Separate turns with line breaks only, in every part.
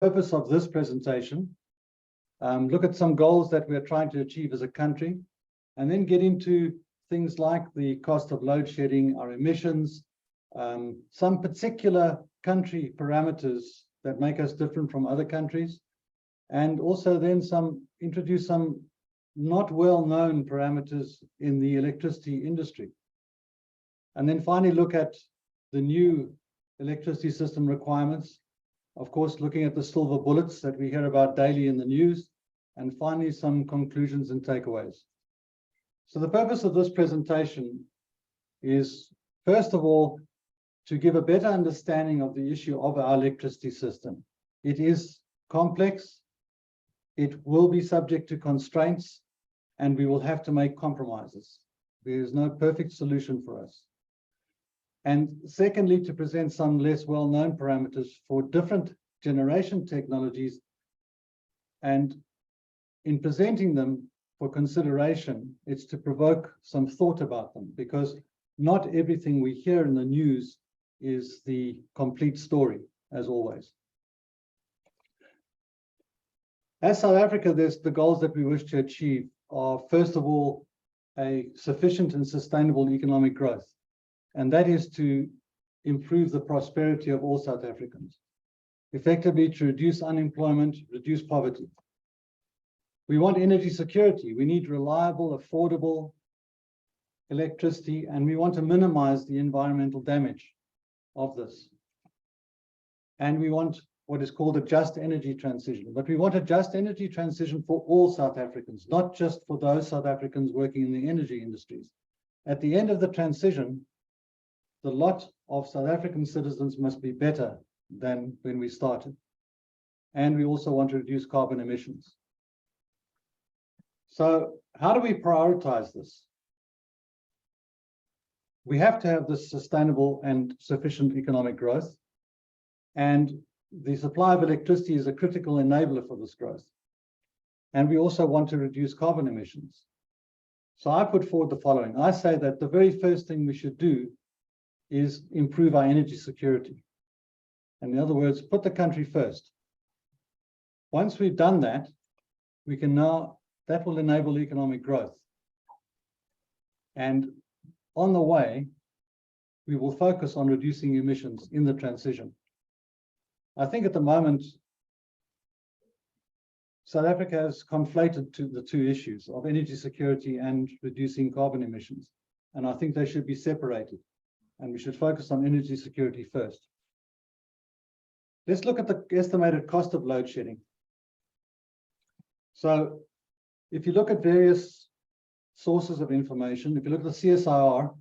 purpose of this presentation, look at some goals that we're trying to achieve as a country, and then get into things like the cost of load shedding, our emissions, some particular country parameters that make us different from other countries, and also then introduce some not well-known parameters in the electricity industry. And then finally look at the new electricity system requirements, of course, looking at the silver bullets that we hear about daily in the news, and finally some conclusions and takeaways. So the purpose of this presentation is, first of all, to give a better understanding of the issue of our electricity system. It is complex, it will be subject to constraints, and we will have to make compromises. There is no perfect solution for us. And secondly, to present some less well-known parameters for different generation technologies, and in presenting them for consideration, it's to provoke some thought about them, because not everything we hear in the news is the complete story, as always. As South Africa, there's the goals that we wish to achieve are, first of all, a sufficient and sustainable economic growth. And that is to improve the prosperity of all South Africans, effectively to reduce unemployment, reduce poverty. We want energy security. We need reliable, affordable electricity, and we want to minimize the environmental damage of this. And we want what is called a just energy transition. But we want a just energy transition for all South Africans, not just for those South Africans working in the energy industries. At the end of the transition, the lot of South African citizens must be better than when we started. And we also want to reduce carbon emissions. So how do we prioritize this? We have to have this sustainable and sufficient economic growth. And the supply of electricity is a critical enabler for this growth. And we also want to reduce carbon emissions. So I put forward the following. I say that the very first thing we should do is improve our energy security. In other words, put the country first. Once we've done that, we can now, that will enable economic growth. And on the way, we will focus on reducing emissions in the transition. I think at the moment, South Africa has conflated the two issues of energy security and reducing carbon emissions. And I think they should be separated. And we should focus on energy security first. Let's look at the estimated cost of load shedding. So if you look at various sources of information, if you look at the CSIR,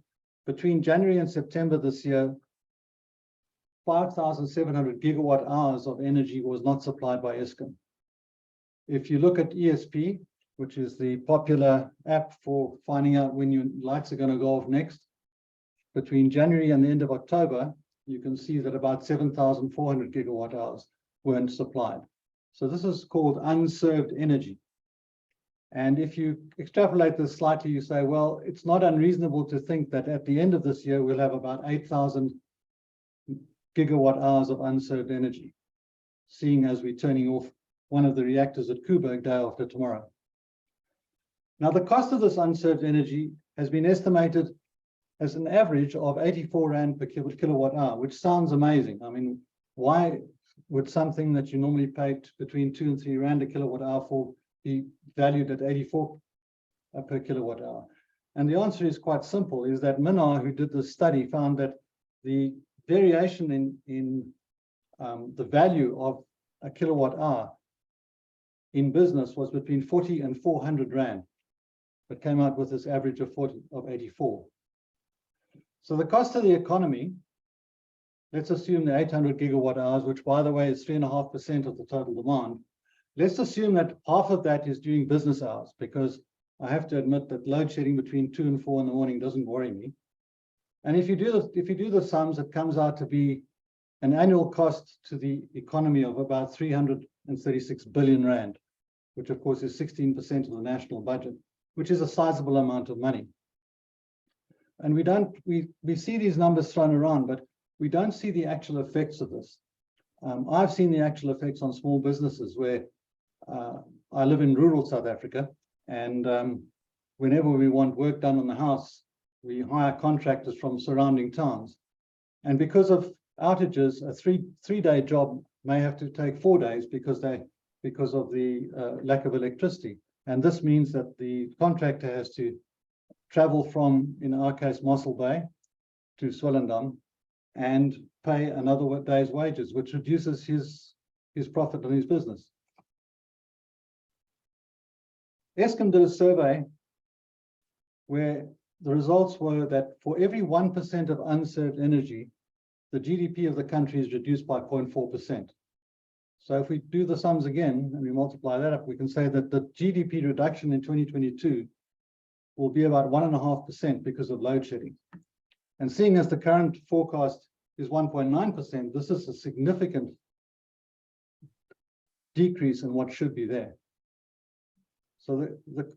between January and September this year, 5,700 gigawatt hours of energy was not supplied by Eskom. If you look at ESP, which is the popular app for finding out when your lights are going to go off next, between January and the end of October, you can see that about 7,400 gigawatt hours weren't supplied. So this is called unserved energy. And if you extrapolate this slightly, you say, well, it's not unreasonable to think that at the end of this year, we'll have about 8,000 gigawatt hours of unserved energy, seeing as we're turning off one of the reactors at Kuiberg day after tomorrow. Now, the cost of this unserved energy has been estimated as an average of 84 Rand per kilowatt hour, which sounds amazing. I mean, why would something that you normally paid between 2 and 3 Rand a kilowatt hour for be valued at 84 per kilowatt hour? And the answer is quite simple, is that Minnar, who did this study, found that the variation in the value of a kilowatt hour in business was between 40 and 400 Rand, but came out with this average of 84. So the cost of the economy, let's assume the 800 gigawatt hours, which by the way is 3.5% of the total demand. Let's assume that half of that is during business hours, because I have to admit that load shedding between 2 and 4 in the morning doesn't worry me. And if you do the sums, it comes out to be an annual cost to the economy of about 336 billion Rand, which of course is 16% of the national budget, which is a sizable amount of money. And we see these numbers thrown around, but we don't see the actual effects of this. I've seen the actual effects on small businesses where I live in rural South Africa, and whenever we want work done on the house, we hire contractors from surrounding towns. And because of outages, a three-day job may have to take 4 days because of the lack of electricity. And this means that the contractor has to travel from, in our case, Mossel Bay to Swellendam and pay another day's wages, which reduces his profit on his business. Eskom did a survey where the results were that for every 1% of unserved energy, the GDP of the country is reduced by 0.4%. So if we do the sums again and we multiply that up, we can say that the GDP reduction in 2022 will be about 1.5% because of load shedding. And seeing as the current forecast is 1.9%, this is a significant decrease in what should be there. So the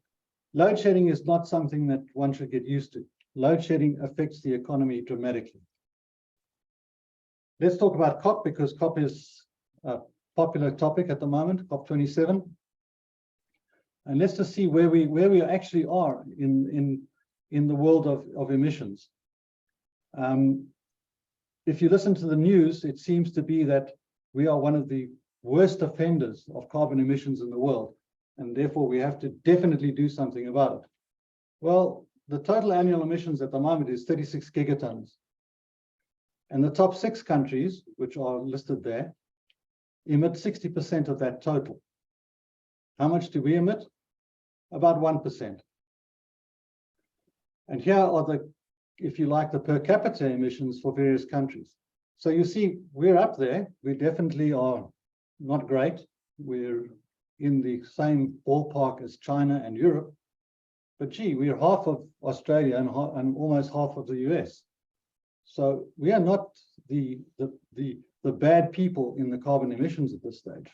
load shedding is not something that one should get used to. Load shedding affects the economy dramatically. Let's talk about COP, because COP is a popular topic at the moment, COP27. And let's just see where we actually are in the world of emissions. If you listen to the news, it seems to be that we are one of the worst offenders of carbon emissions in the world, and therefore we have to definitely do something about it. Well, the total annual emissions at the moment is 36 gigatons. And the top 6 countries, which are listed there, emit 60% of that total. How much do we emit? About 1%. And here are the, if you like, the per capita emissions for various countries. So you see, we're up there. We definitely are not great. We're in the same ballpark as China and Europe. But gee, we're half of Australia and almost half of the US. So we are not the bad people in the carbon emissions at this stage.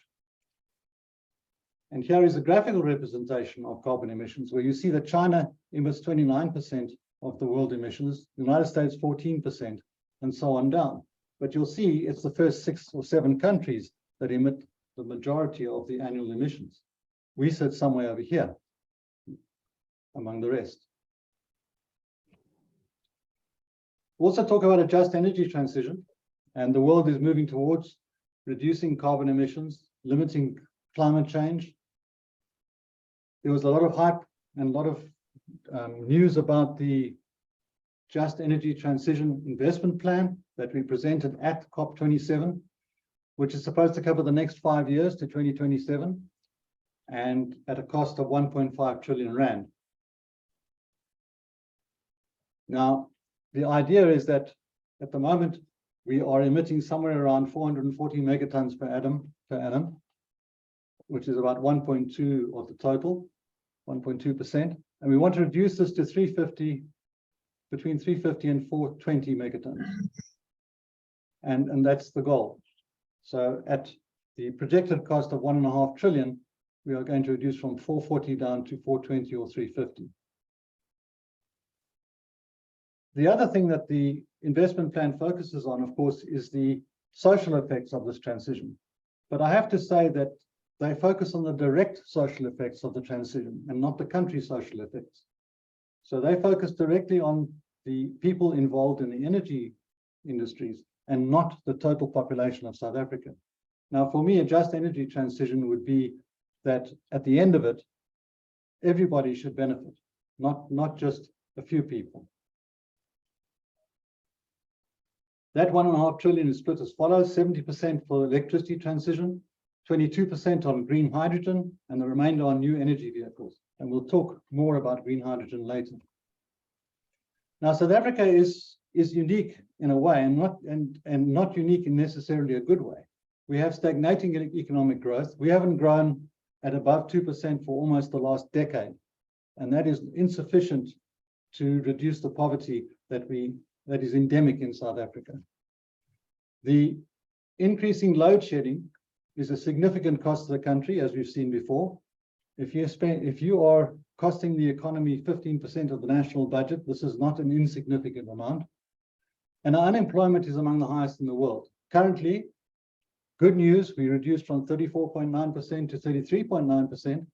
And here is a graphical representation of carbon emissions, where you see that China emits 29% of the world emissions, the United States 14%, and so on down. But you'll see it's the first 6 or 7 countries that emit the majority of the annual emissions. We sit somewhere over here among the rest. We'll also talk about a just energy transition, and the world is moving towards reducing carbon emissions, limiting climate change. There was a lot of hype and a lot of news about the Just Energy Transition Investment Plan that we presented at COP27, which is supposed to cover the next 5 years to 2027, and at a cost of 1.5 trillion rand. Now, the idea is that at the moment, we are emitting somewhere around 440 megatons per annum, which is about 1.2 of the total, 1.2%. And we want to reduce this to between 350 and 420 megatons. And that's the goal. So at the projected cost of 1.5 trillion, we are going to reduce from 440 down to 420 or 350. The other thing that the investment plan focuses on, of course, is the social effects of this transition. But I have to say that they focus on the direct social effects of the transition and not the country social effects. So they focus directly on the people involved in the energy industries and not the total population of South Africa. Now, for me, a just energy transition would be that at the end of it, everybody should benefit, not just a few people. That 1.5 trillion is split as follows: 70% for electricity transition, 22% on green hydrogen, and the remainder on new energy vehicles. And we'll talk more about green hydrogen later. Now, South Africa is unique in a way, and not unique in necessarily a good way. We have stagnating economic growth. We haven't grown at above 2% for almost the last decade, and that is insufficient to reduce the poverty that is endemic in South Africa. The increasing load shedding is a significant cost to the country, as we've seen before. If you are costing the economy 15% of the national budget, this is not an insignificant amount. And our unemployment is among the highest in the world. Currently, Good news, we reduced from 34.9% to 33.9%,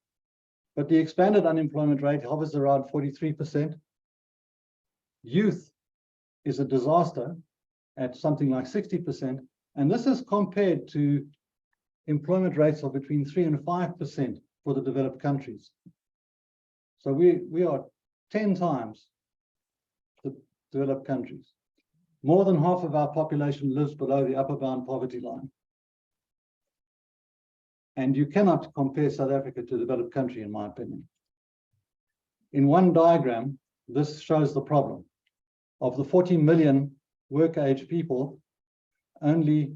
but the expanded unemployment rate hovers around 43%. Youth is a disaster at something like 60%, and this is compared to employment rates of between 3 and 5% for the developed countries. So we are 10 times the developed countries. More than half of our population lives below the upper bound poverty line. And you cannot compare South Africa to a developed country, in my opinion. In one diagram, this shows the problem. Of the 40 million work-age people, only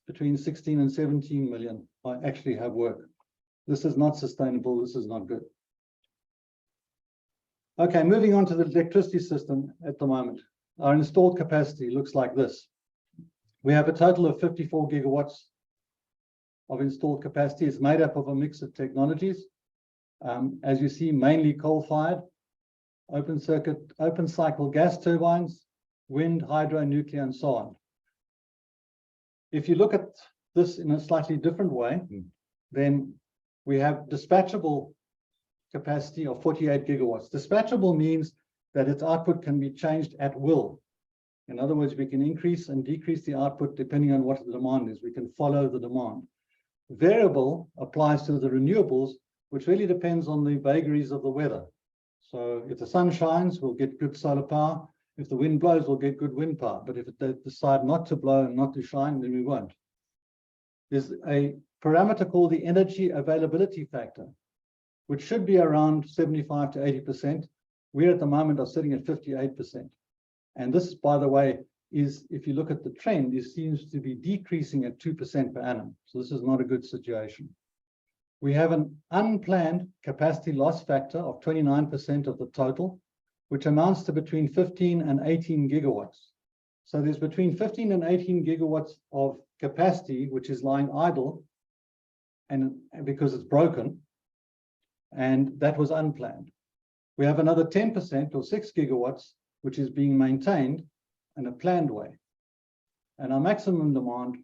between 16 and 17 million actually have work. This is not sustainable. This is not good. Okay, moving on to the electricity system at the moment. Our installed capacity looks like this. We have a total of 54 gigawatts of installed capacity. Is made up of a mix of technologies. As you see, mainly coal-fired, open cycle gas turbines, wind, hydro, nuclear, and so on. If you look at this in a slightly different way, then we have dispatchable capacity of 48 gigawatts. Dispatchable means that its output can be changed at will. In other words, we can increase and decrease the output depending on what the demand is. We can follow the demand. Variable applies to the renewables, which really depends on the vagaries of the weather. So if the sun shines, we'll get good solar power. If the wind blows, we'll get good wind power. But if it decide not to blow and not to shine, then we won't. There's a parameter called the energy availability factor, which should be around 75 to 80%. We at the moment are sitting at 58%. And this, by the way, is, if you look at the trend, it seems to be decreasing at 2% per annum. So this is not a good situation. We have an unplanned capacity loss factor of 29% of the total, which amounts to between 15 and 18 gigawatts. So there's between 15 and 18 gigawatts of capacity, which is lying idle, and because it's broken, and that was unplanned. We have another 10% or 6 gigawatts, which is being maintained in a planned way. And our maximum demand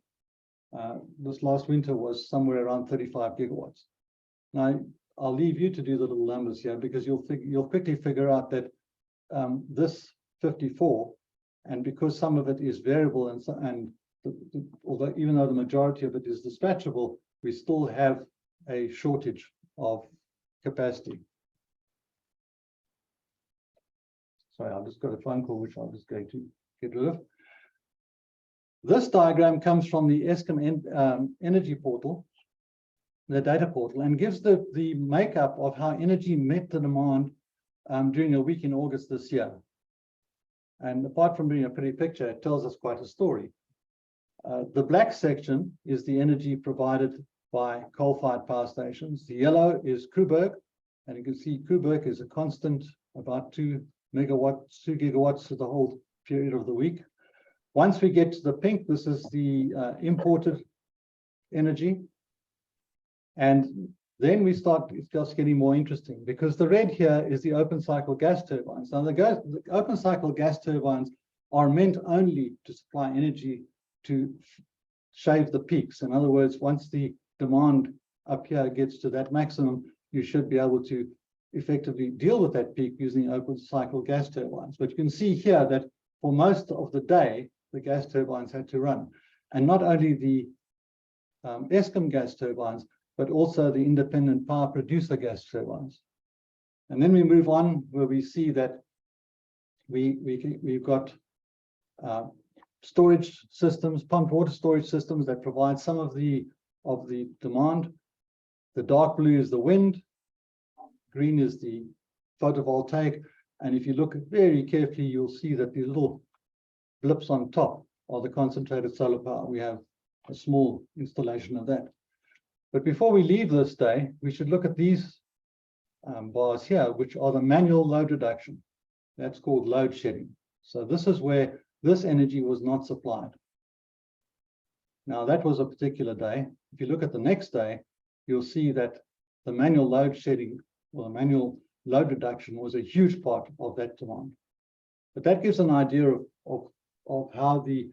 this last winter was somewhere around 35 gigawatts. Now, I'll leave you to do the little numbers here, because you'll quickly figure out that this 54, and because some of it is variable, although even though the majority of it is dispatchable, we still have a shortage of capacity. Sorry, I've just got a phone call, which I'm just going to get rid of. This diagram comes from the Eskom energy portal, the data portal, and gives the makeup of how energy met the demand during a week in August this year. And apart from being a pretty picture, it tells us quite a story. The black section is the energy provided by coal-fired power stations. The yellow is Koeberg, and you can see Koeberg is a constant, about 2 gigawatts for the whole period of the week. Once we get to the pink, this is the imported energy. And then it starts getting more interesting, because the red here is the open cycle gas turbines. Now, the open cycle gas turbines are meant only to supply energy to shave the peaks. In other words, once the demand up here gets to that maximum, you should be able to effectively deal with that peak using open cycle gas turbines. But you can see here that for most of the day, the gas turbines had to run. And not only the Eskom gas turbines, but also the independent power producer gas turbines. And then we move on where we see that we've got storage systems, pumped water storage systems that provide some of the demand. The dark blue is the wind, green is the photovoltaic. And if you look very carefully, you'll see that the little blips on top are the concentrated solar power. We have a small installation of that. But before we leave this day, we should look at these bars here, which are the manual load reduction. That's called load shedding. So this is where this energy was not supplied. Now, that was a particular day. If you look at the next day, you'll see that the manual load shedding or the manual load reduction was a huge part of that demand. But that gives an idea of how the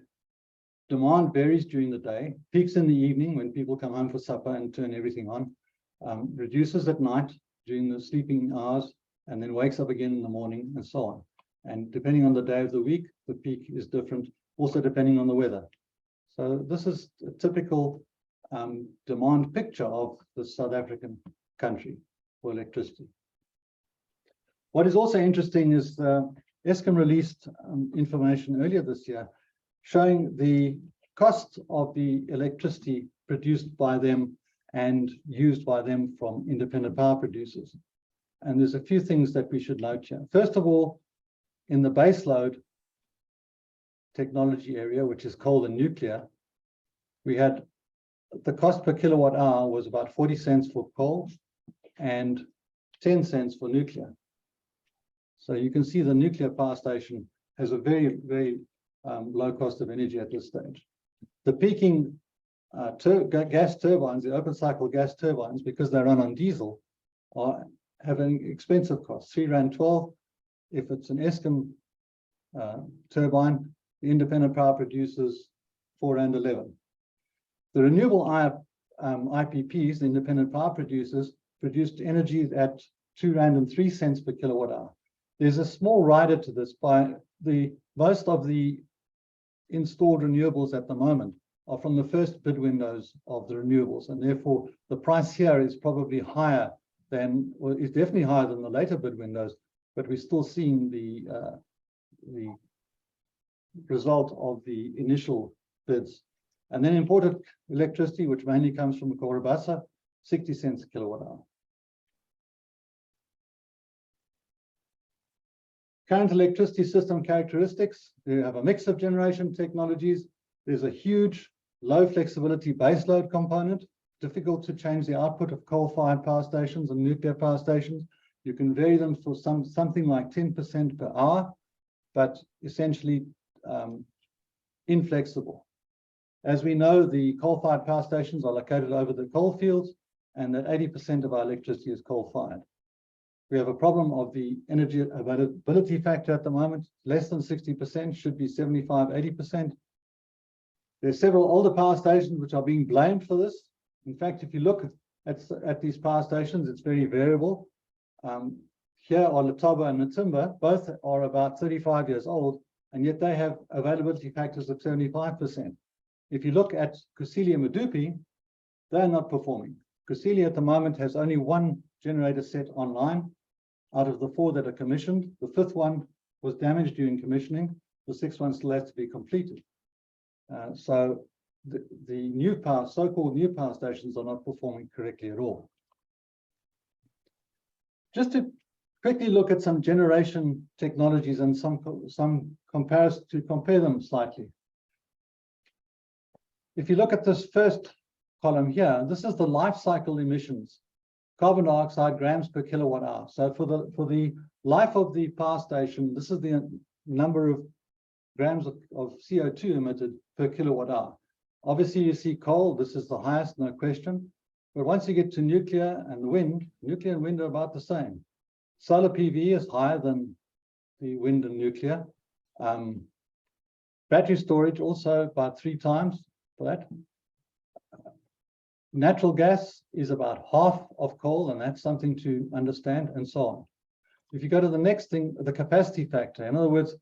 demand varies during the day, peaks in the evening when people come home for supper and turn everything on, reduces at night during the sleeping hours, and then wakes up again in the morning, and so on. And depending on the day of the week, the peak is different, also depending on the weather. So this is a typical demand picture of the South African country for electricity. What is also interesting is Eskom released information earlier this year showing the cost of the electricity produced by them and used by them from independent power producers. And there's a few things that we should note here. First of all, in the baseload technology area, which is coal and nuclear, we had the cost per kilowatt hour was about 40 cents for coal and 10 cents for nuclear. So you can see the nuclear power station has a very, very low cost of energy at this stage. The peaking gas turbines, the open cycle gas turbines, because they run on diesel, are having expensive costs, 3 Rand 12. If it's an Eskom turbine, the independent power producers 4 Rand 11. The renewable IPPs, the independent power producers, produced energy at 2 Rand and 3 cents per kilowatt hour. There's a small rider to this. By most of the installed renewables at the moment are from the first bid windows of the renewables, and therefore the price here is probably higher than, well, is definitely higher than the later bid windows, but we're still seeing the result of the initial bids. And then imported electricity, which mainly comes from Korabasa, 60 cents a kilowatt hour. Current electricity system characteristics, we have a mix of generation technologies. There's a huge low flexibility baseload component, difficult to change the output of coal-fired power stations and nuclear power stations. You can vary them for something like 10% per hour, but essentially inflexible. As we know, the coal-fired power stations are located over the coal fields, and that 80% of our electricity is coal-fired. We have a problem of the energy availability factor at the moment, less than 60%, should be 75, 80%. There's several older power stations which are being blamed for this. In fact, if you look at these power stations, it's very variable. Here are Letaba and Matimba, both are about 35 years old, and yet they have availability factors of 75%. If you look at Kusile and Medupi, they're not performing. Kusile at the moment has only one generator set online out of the 4 that are commissioned. The 5th one was damaged during commissioning. The 6th one still has to be completed. So the new power, so-called new power stations, are not performing correctly at all. Just to quickly look at some generation technologies and some comparison to compare them slightly. If you look at this first column here, this is the life cycle emissions, carbon dioxide grams per kilowatt hour. So for the life of the power station, this is the number of grams of CO2 emitted per kilowatt hour. Obviously, you see coal, this is the highest, no question. But once you get to nuclear and wind, nuclear and wind are about the same. Solar PV is higher than the wind and nuclear. Battery storage also about 3 times for that. Natural gas is about half of coal, and that's something to understand, and so on. If you go to the next thing, the capacity factor. In other words,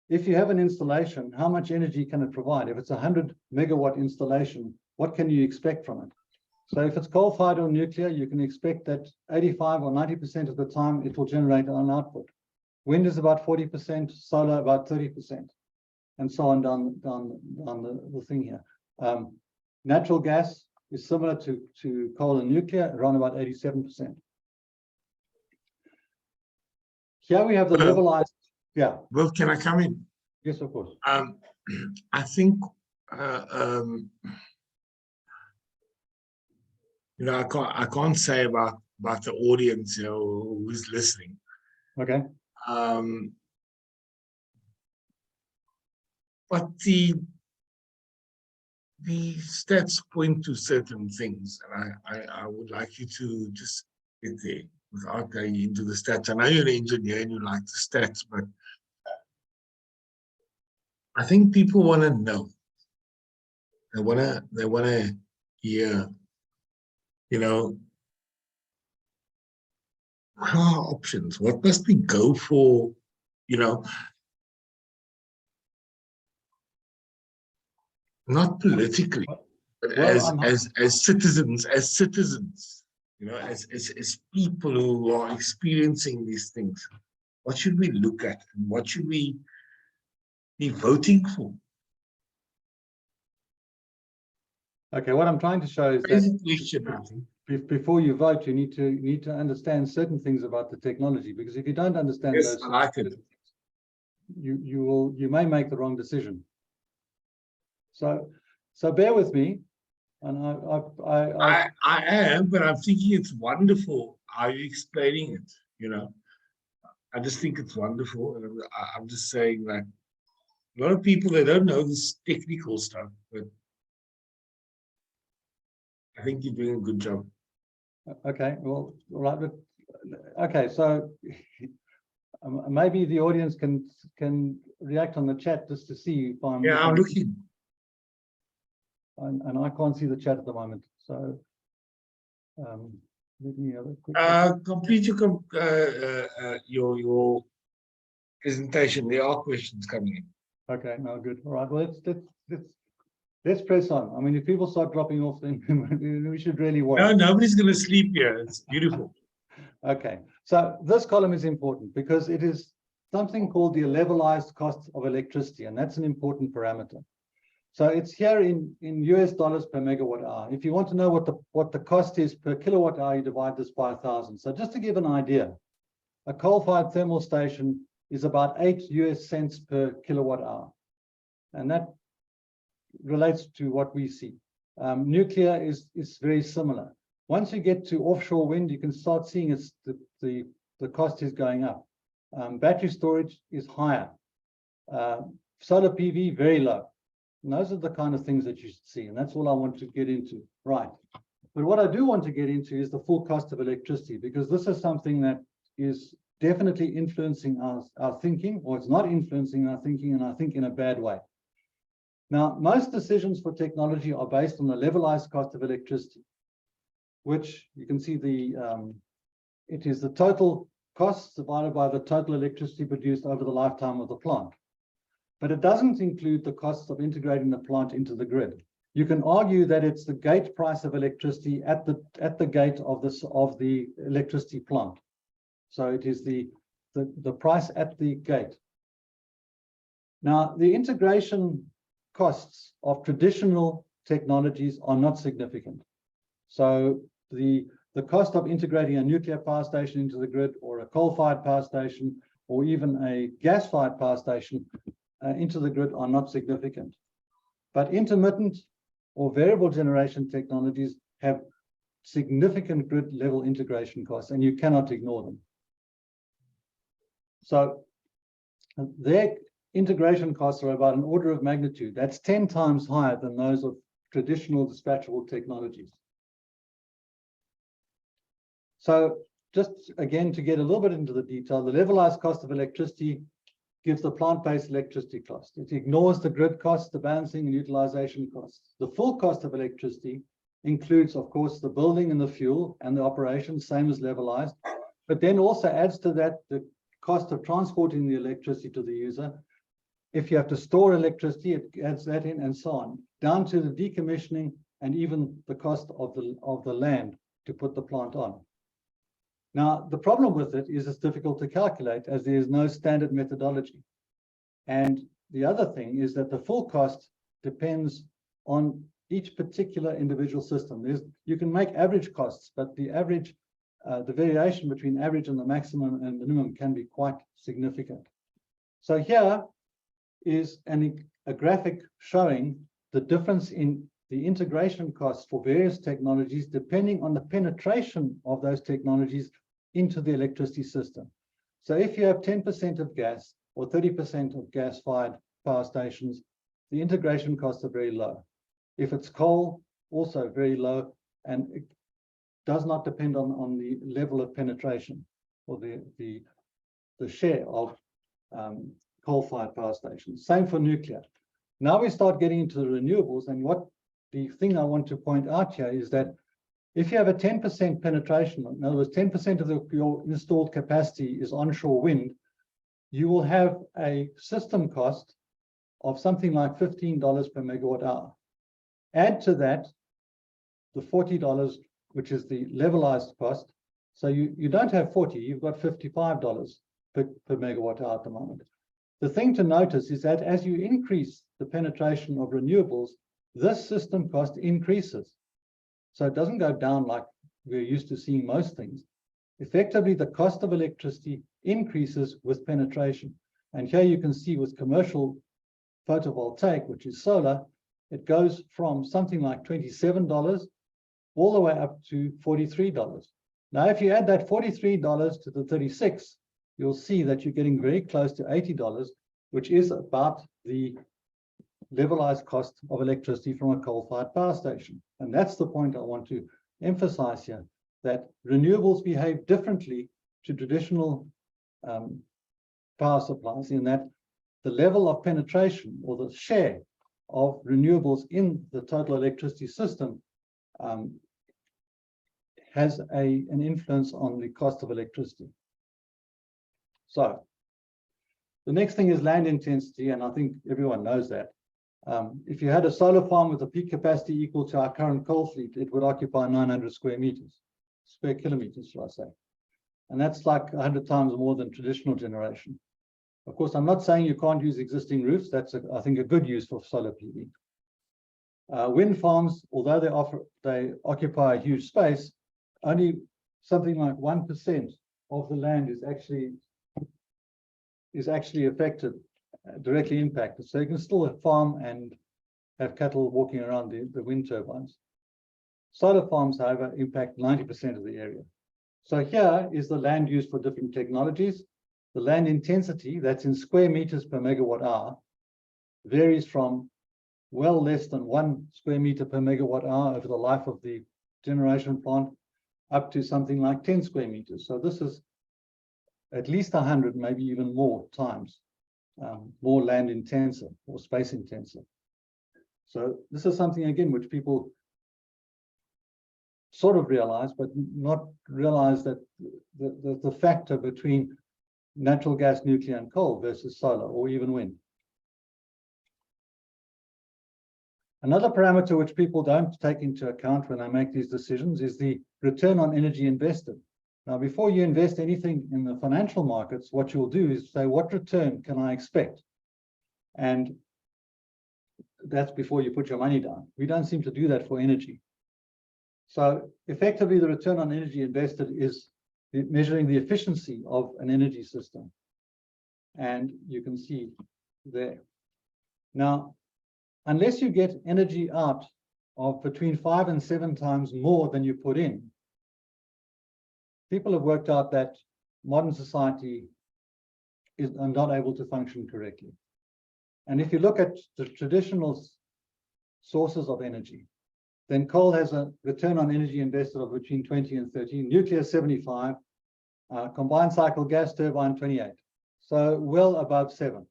if you have an installation, how much energy can it provide? If it's a 100 megawatt installation, what can you expect from it? So if it's coal-fired or nuclear, you can expect that 85 or 90% of the time it will generate an output. Wind is about 40%, solar about 30%, and so on down the thing here. Natural gas is similar to coal and nuclear, around about 87%. Here we have the levelized. Yeah.
Well, can I come in?
Yes, of course.
I think, you know, I can't say about the audience, you know, who's listening.
Okay.
But the stats point to certain things, and I would like you to just get there without going into the stats. I know you're an engineer and you like the stats, but I think people want to know They wanna hear, you know, what are our options? What must we go for? You know, not politically, but
Well,
as citizens, you know, as people who are experiencing these things. What should we look at, and what should we be voting for?
okay, what I'm trying to show is
Basic
that
question, I think.
before you vote, you need to understand certain things about the technology, because if you don't understand
Yes,
those,
I like it.
you may make the wrong decision. So bear with me, and
I am, but I'm thinking it's wonderful how you're explaining it. You know, I just think it's wonderful, and I'm just saying, like, a lot of people, they don't know this technical stuff, but I think you're doing a good job.
okay, well, all right, but okay, so maybe the audience can react on the chat just to see if I'm.
Yeah, I'm looking.
And I can't see the chat at the moment, so let me have a quick
Complete your presentation. There are questions coming in.
okay, no, good. All right, well, let's press on. I mean, if people start dropping off, then we should really worry.
No, nobody's going to sleep here. It's beautiful.
Okay, so this column is important because it is something called the levelized cost of electricity, and that's an important parameter. So it's here in US dollars per megawatt hour. If you want to know what the cost is per kilowatt hour, you divide this by 1,000. So just to give an idea, a coal-fired thermal station is about 8 US cents per kilowatt hour. And that relates to what we see. Nuclear is very similar. Once you get to offshore wind, you can start seeing the cost is going up. Battery storage is higher. Solar PV, very low. And those are the kind of things that you should see. And that's all I want to get into. Right. But what I do want to get into is the full cost of electricity, because this is something that is definitely influencing our thinking, or it's not influencing our thinking, and I think in a bad way. Now, most decisions for technology are based on the levelized cost of electricity, which you can see it is the total costs divided by the total electricity produced over the lifetime of the plant. But it doesn't include the costs of integrating the plant into the grid. You can argue that it's the gate price of electricity at the gate of the electricity plant. So it is the price at the gate. Now, the integration costs of traditional technologies are not significant. So the cost of integrating a nuclear power station into the grid, or a coal-fired power station, or even a gas-fired power station into the grid are not significant. But intermittent or variable generation technologies have significant grid level integration costs, and you cannot ignore them. So their integration costs are about an order of magnitude. That's 10 times higher than those of traditional dispatchable technologies. So just again, to get a little bit into the detail, the levelized cost of electricity gives the plant-based electricity cost. It ignores the grid costs, the balancing and utilization costs. The full cost of electricity includes, of course, the building and the fuel and the operation, same as levelized, but then also adds to that the cost of transporting the electricity to the user. If you have to store electricity, it adds that in, and so on, down to the decommissioning and even the cost of the land to put the plant on. Now, the problem with it is it's difficult to calculate, as there is no standard methodology. And the other thing is that the full cost depends on each particular individual system. You can make average costs, but the average, the variation between average and the maximum and minimum can be quite significant. So here is a graphic showing the difference in the integration costs for various technologies, depending on the penetration of those technologies into the electricity system. So if you have 10% of gas or 30% of gas-fired power stations, the integration costs are very low. If it's coal, also very low, and it does not depend on the level of penetration or the share of coal-fired power stations. Same for nuclear. Now we start getting into the renewables, and what the thing I want to point out here is that if you have a 10% penetration, in other words, 10% of your installed capacity is onshore wind, you will have a system cost of something like $15 per megawatt hour. Add to that the $40, which is the levelized cost. So you don't have 40, you've got $55 per megawatt hour at the moment. The thing to notice is that as you increase the penetration of renewables, this system cost increases. So it doesn't go down like we're used to seeing most things. Effectively, the cost of electricity increases with penetration. And here you can see with commercial photovoltaic, which is solar, it goes from something like $27 all the way up to $43. Now, if you add that $43 to the 36, you'll see that you're getting very close to $80, which is about the levelized cost of electricity from a coal-fired power station. And that's the point I want to emphasize here, that renewables behave differently to traditional power supplies in that the level of penetration or the share of renewables in the total electricity system has an influence on the cost of electricity. So the next thing is land intensity, and I think everyone knows that. If you had a solar farm with a peak capacity equal to our current coal fleet, it would occupy 900 square kilometers, shall I say. And that's like 100 times more than traditional generation. Of course, I'm not saying you can't use existing roofs. That's, I think, a good use for solar PV. Wind farms, although they occupy a huge space, only something like 1% of the land is actually affected, directly impacted. So you can still farm and have cattle walking around the wind turbines. Solar farms, however, impact 90% of the area. So here is the land used for different technologies. The land intensity, that's in square meters per megawatt hour, varies from well less than 1 square meter per megawatt hour over the life of the generation plant up to something like 10 square meters. So this is at least 100, maybe even more times more land intensive or space intensive. So this is something, again, which people sort of realize, but not realize that the factor between natural gas, nuclear, and coal versus solar or even wind. Another parameter which people don't take into account when they make these decisions is the return on energy invested. Now, before you invest anything in the financial markets, what you'll do is say, what return can I expect? And that's before you put your money down. We don't seem to do that for energy. So effectively, the return on energy invested is measuring the efficiency of an energy system. And you can see there. Now, unless you get energy out of between 5 and 7 times more than you put in, people have worked out that modern society is not able to function correctly. And if you look at the traditional sources of energy, then coal has a return on energy invested of between 20 and 30, nuclear 75, combined cycle gas turbine 28. So well above 7.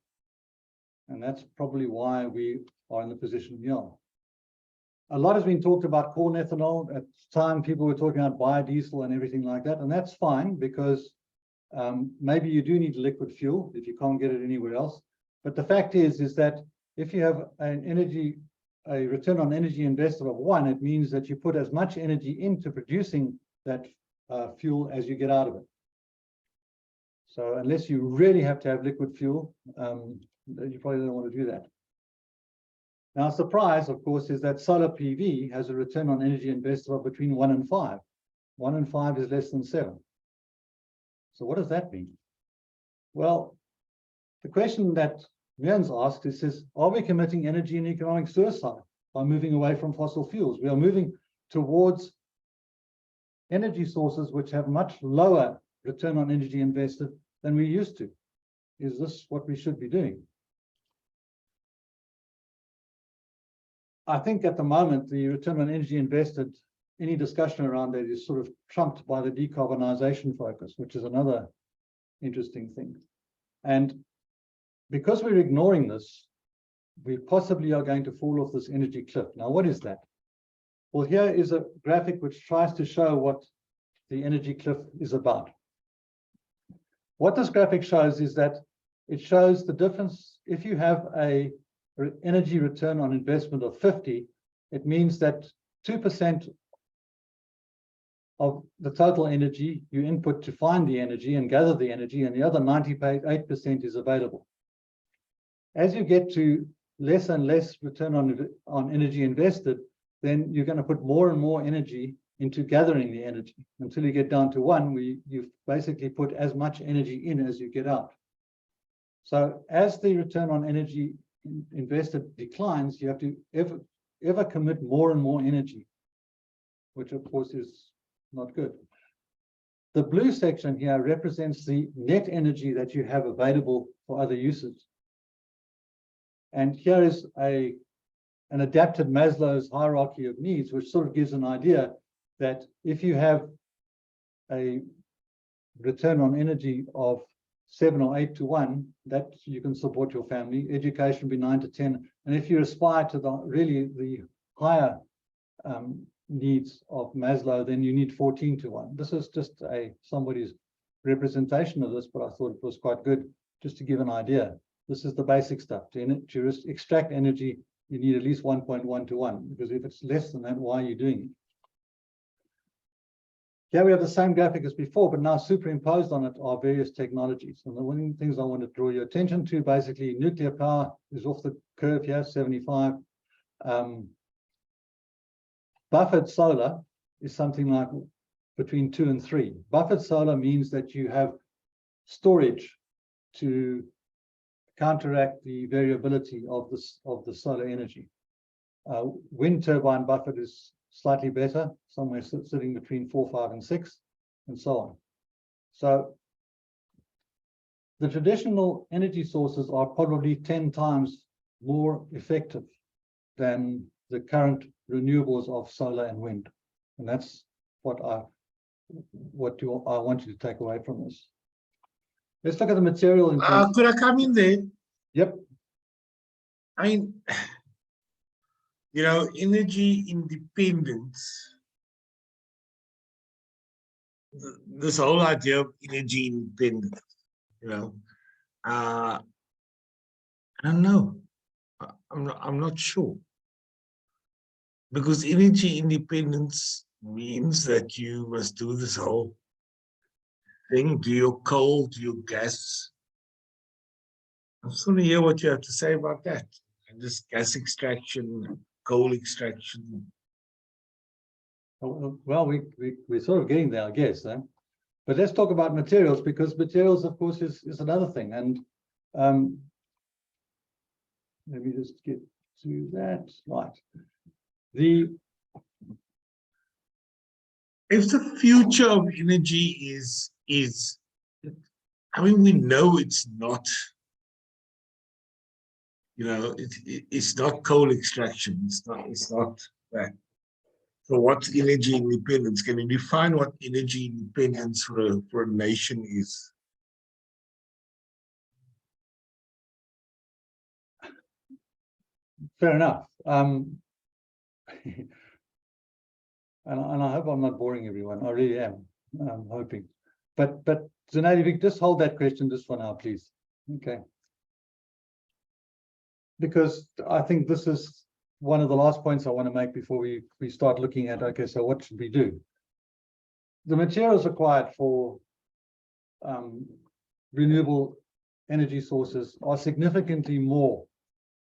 And that's probably why we are in the position we are. A lot has been talked about corn ethanol. At the time, people were talking about biodiesel and everything like that. And that's fine because maybe you do need liquid fuel if you can't get it anywhere else. But the fact is that if you have a return on energy invested of 1, it means that you put as much energy into producing that fuel as you get out of it. So unless you really have to have liquid fuel, you probably don't want to do that. Now, surprise, of course, is that solar PV has a return on energy invested of between 1 and 5. 1 and 5 is less than 7. So what does that mean? Well, the question that Mearns asked is, are we committing energy and economic suicide by moving away from fossil fuels? We are moving towards energy sources which have much lower return on energy invested than we used to. Is this what we should be doing? I think at the moment, the return on energy invested, any discussion around that is sort of trumped by the decarbonization focus, which is another interesting thing. And because we're ignoring this, we possibly are going to fall off this energy cliff. Now, what is that? Well, here is a graphic which tries to show what the energy cliff is about. What this graphic shows is that it shows the difference. If you have a energy return on investment of 50, it means that 2% of the total energy you input to find the energy and gather the energy, and the other 98% is available. As you get to less and less return on energy invested, then you're going to put more and more energy into gathering the energy until you get down to 1, where you've basically put as much energy in as you get out. So as the return on energy invested declines, you have to ever commit more and more energy, which of course is not good. The blue section here represents the net energy that you have available for other uses. And here is an adapted Maslow's hierarchy of needs, which sort of gives an idea that if you have a return on energy of 7 or 8 to 1, that you can support your family. Education would be 9 to 10. And if you aspire to the higher needs of Maslow, then you need 14 to 1. This is just somebody's representation of this, but I thought it was quite good just to give an idea. This is the basic stuff. To extract energy, you need at least 1.1 to 1, because if it's less than that, why are you doing it? Here we have the same graphic as before, but now superimposed on it are various technologies. And the one of the things I want to draw your attention to, basically, nuclear power is off the curve here, 75. Buffered solar is something like between 2 and 3. Buffered solar means that you have storage to counteract the variability of the solar energy. Wind turbine buffered is slightly better, somewhere sitting between 4, 5, and 6, and so on. So the traditional energy sources are probably 10 times more effective than the current renewables of solar and wind. And that's what I want you to take away from this. Let's look at the material.
Could I come in there?
Yep.
I mean, you know, energy independence, this whole idea of energy independence, you know, I don't know. I'm not sure. Because energy independence means that you must do this whole thing, do your coal, do your gas. I just want to hear what you have to say about that. And just gas extraction, coal extraction.
Well, we're sort of getting there, I guess. But let's talk about materials, because materials, of course, is another thing. And let me just get to that. Right. If
the future of energy is, I mean, we know it's not, you know, it's not coal extraction. It's not that. So what's energy independence? Can you define what energy independence for a nation is?
Fair enough. And I hope I'm not boring everyone. I really am. I'm hoping. But Zunaid, if you could just hold that question just for now, please. Okay. Because I think this is one of the last points I want to make before we start looking at, okay, so what should we do? The materials required for renewable energy sources are significantly more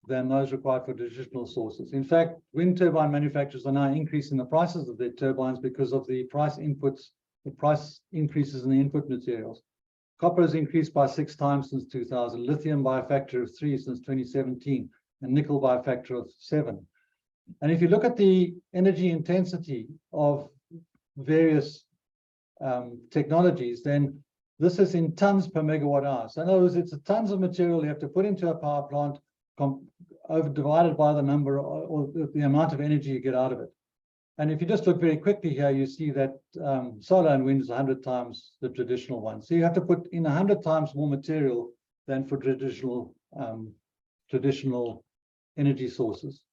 than those required for traditional sources. In fact, wind turbine manufacturers are now increasing the prices of their turbines because of the price increases in the input materials. Copper has increased by 6 times since 2000, lithium by a factor of 3 since 2017, and nickel by a factor of 7. And if you look at the energy intensity of various technologies, then this is in tons per megawatt hour. So in other words, it's tons of material you have to put into a power plant, divided by the number or the amount of energy you get out of it. And if you just look very quickly here, you see that solar and wind is 100 times the traditional one. So you have to put in 100 times more material than for traditional energy sources.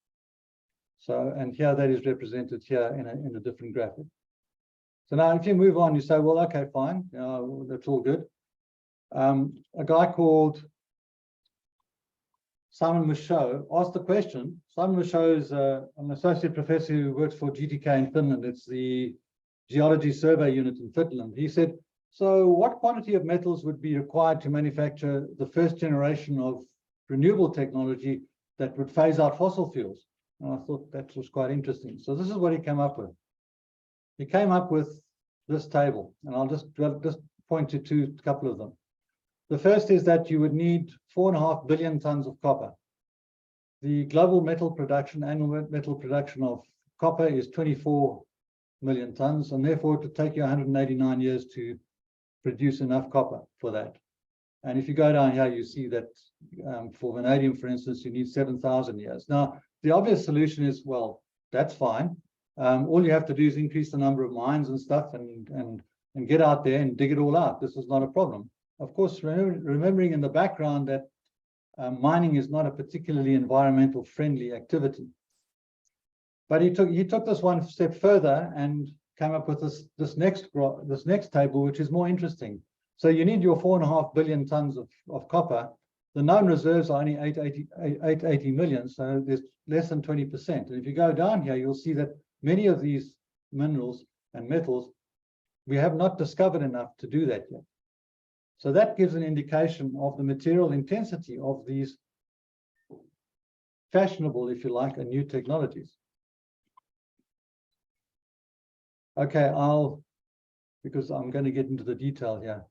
So, and here that is represented here in a different graphic. So now if you move on, you say, well, okay, fine, that's all good. A guy called Simon Michaud asked the question. Simon Michaud is an associate professor who works for GTK in Finland. It's the Geology Survey Unit in Finland. He said, so what quantity of metals would be required to manufacture the first generation of renewable technology that would phase out fossil fuels? And I thought that was quite interesting. So this is what he came up with. He came up with this table, and I'll just point you to a couple of them. The first is that you would need 4.5 billion tons of copper. The global metal production, annual metal production of copper is 24 million tons, and therefore it would take you 189 years to produce enough copper for that. And if you go down here, you see that for vanadium, for instance, you need 7,000 years. Now, the obvious solution is, well, that's fine. All you have to do is increase the number of mines and stuff and get out there and dig it all out. This is not a problem. Of course, remembering in the background that mining is not a particularly environmental friendly activity. But he took this one step further and came up with this next table, which is more interesting. So you need your 4.5 billion tons of copper. The known reserves are only 880 million, so there's less than 20%. And if you go down here, you'll see that many of these minerals and metals, we have not discovered enough to do that yet. So that gives an indication of the material intensity of these fashionable, if you like, and new technologies. Okay, because I'm going to get into the detail here.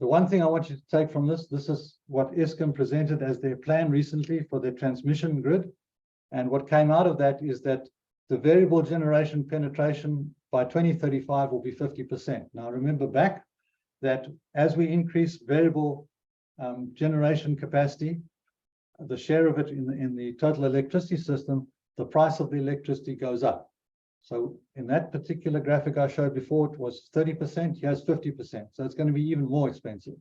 The one thing I want you to take from this is what Eskom presented as their plan recently for their transmission grid. And what came out of that is that the variable generation penetration by 2035 will be 50%. Now, remember back that as we increase variable generation capacity, the share of it in the total electricity system, the price of the electricity goes up. So in that particular graphic I showed before, it was 30%, here's 50%. So it's going to be even more expensive.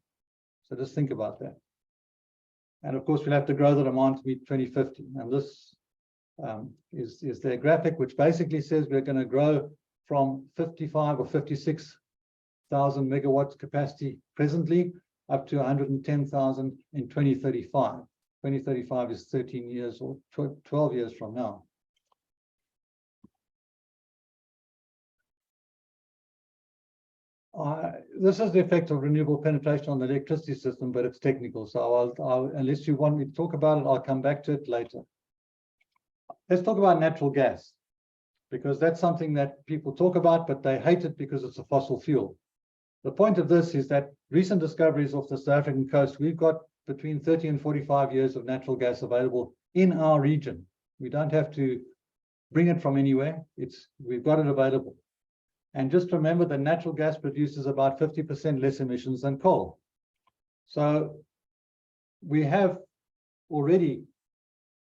So just think about that. And of course, we'll have to grow the demand to meet 2050. And this is their graphic, which basically says we're going to grow from 55 or 56,000 megawatts capacity presently up to 110,000 in 2035. 2035 is 13 years or 12 years from now. This is the effect of renewable penetration on the electricity system, but it's technical. So unless you want me to talk about it, I'll come back to it later. Let's talk about natural gas, because that's something that people talk about, but they hate it because it's a fossil fuel. The point of this is that recent discoveries off the South African coast, we've got between 30 and 45 years of natural gas available in our region. We don't have to bring it from anywhere. We've got it available. And just remember that natural gas produces about 50% less emissions than coal. So we have already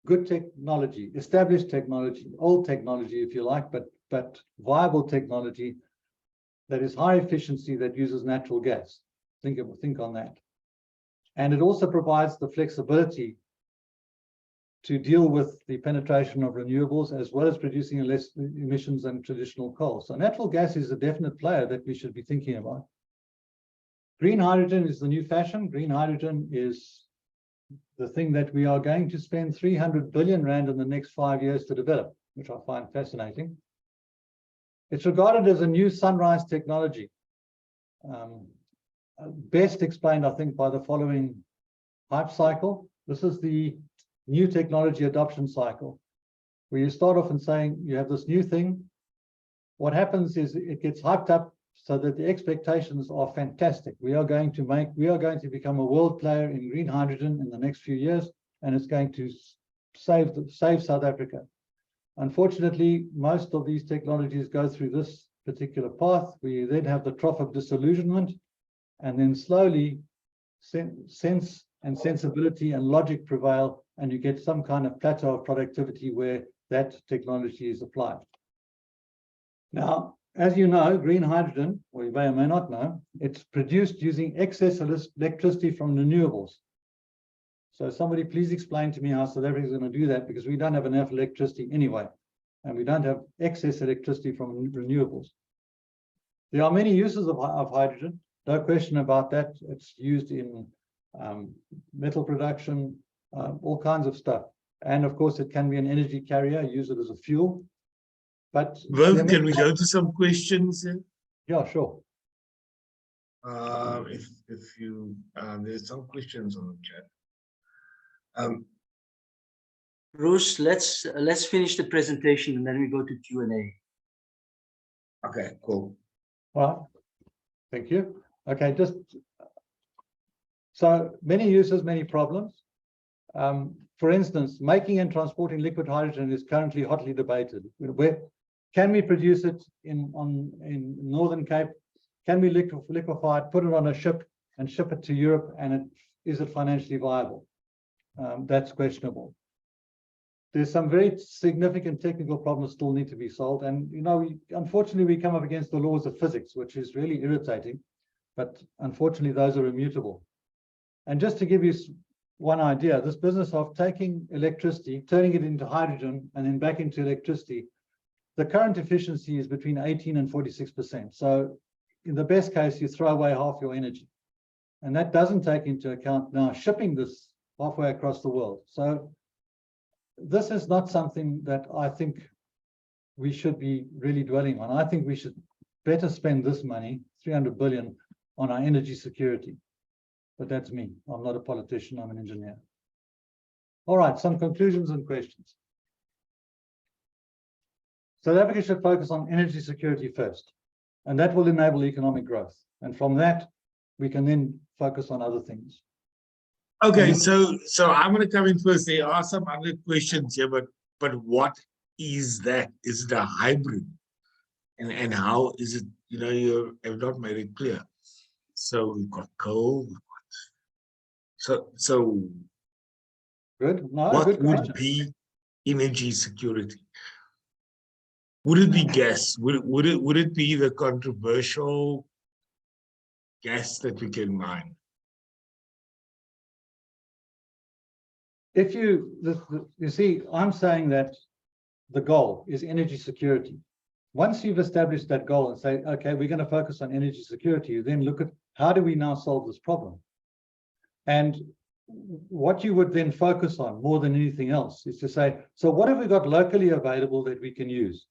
good technology, established technology, old technology, if you like, but viable technology that is high efficiency that uses natural gas. Think on that. And it also provides the flexibility to deal with the penetration of renewables, as well as producing less emissions than traditional coal. So natural gas is a definite player that we should be thinking about. Green hydrogen is the new fashion. Green hydrogen is the thing that we are going to spend 300 billion rand in the next 5 years to develop, which I find fascinating. It's regarded as a new sunrise technology. Best explained, I think, by the following hype cycle. This is the new technology adoption cycle, where you start off and saying you have this new thing. What happens is it gets hyped up so that the expectations are fantastic. We are going to become a world player in green hydrogen in the next few years, and it's going to save South Africa. Unfortunately, most of these technologies go through this particular path. We then have the trough of disillusionment, and then slowly sense and sensibility and logic prevail, and you get some kind of plateau of productivity where that technology is applied. Now, as you know, green hydrogen, or you may or may not know, it's produced using excess electricity from renewables. So somebody please explain to me how South Africa is going to do that, because we don't have enough electricity anyway. and we don't have excess electricity from renewables. There are many uses of hydrogen, no question about that. It's used in metal production, all kinds of stuff. And of course, it can be an energy carrier, use it as a fuel. But
Viv, can we go to some questions?
Yeah, sure.
If you there's some questions on the chat.
Bruce, let's finish the presentation and then we go to Q&A.
Okay, cool.
Well, thank you. Okay, just so many uses, many problems. For instance, making and transporting liquid hydrogen is currently hotly debated. Where can we produce it in Northern Cape? Can we liquefy it, put it on a ship and ship it to Europe? And is it financially viable? That's questionable. There's some very significant technical problems still need to be solved. And, you know, unfortunately, we come up against the laws of physics, which is really irritating. But unfortunately, those are immutable. And just to give you one idea, this business of taking electricity, turning it into hydrogen, and then back into electricity, the current efficiency is between 18 and 46%. So in the best case, you throw away half your energy. And that doesn't take into account now shipping this halfway across the world. So this is not something that I think we should be really dwelling on. I think we should better spend this money, 300 billion, on our energy security. But that's me. I'm not a politician, I'm an engineer. All right, some conclusions and questions. South Africa should focus on energy security first, and that will enable economic growth. And from that, we can then focus on other things.
Okay, so I'm going to come in first. There are some other questions here, but what is that? Is it a hybrid? And how is it? You know, you have not made it clear. So we've got coal. So
Good. No,
what
good
would
question.
be energy security? Would it be gas? Would it be the controversial gas that we can mine?
If you see, I'm saying that the goal is energy security. Once you've established that goal and say, okay, we're going to focus on energy security, you then look at how do we now solve this problem? And what you would then focus on more than anything else is to say, so what have we got locally available that we can use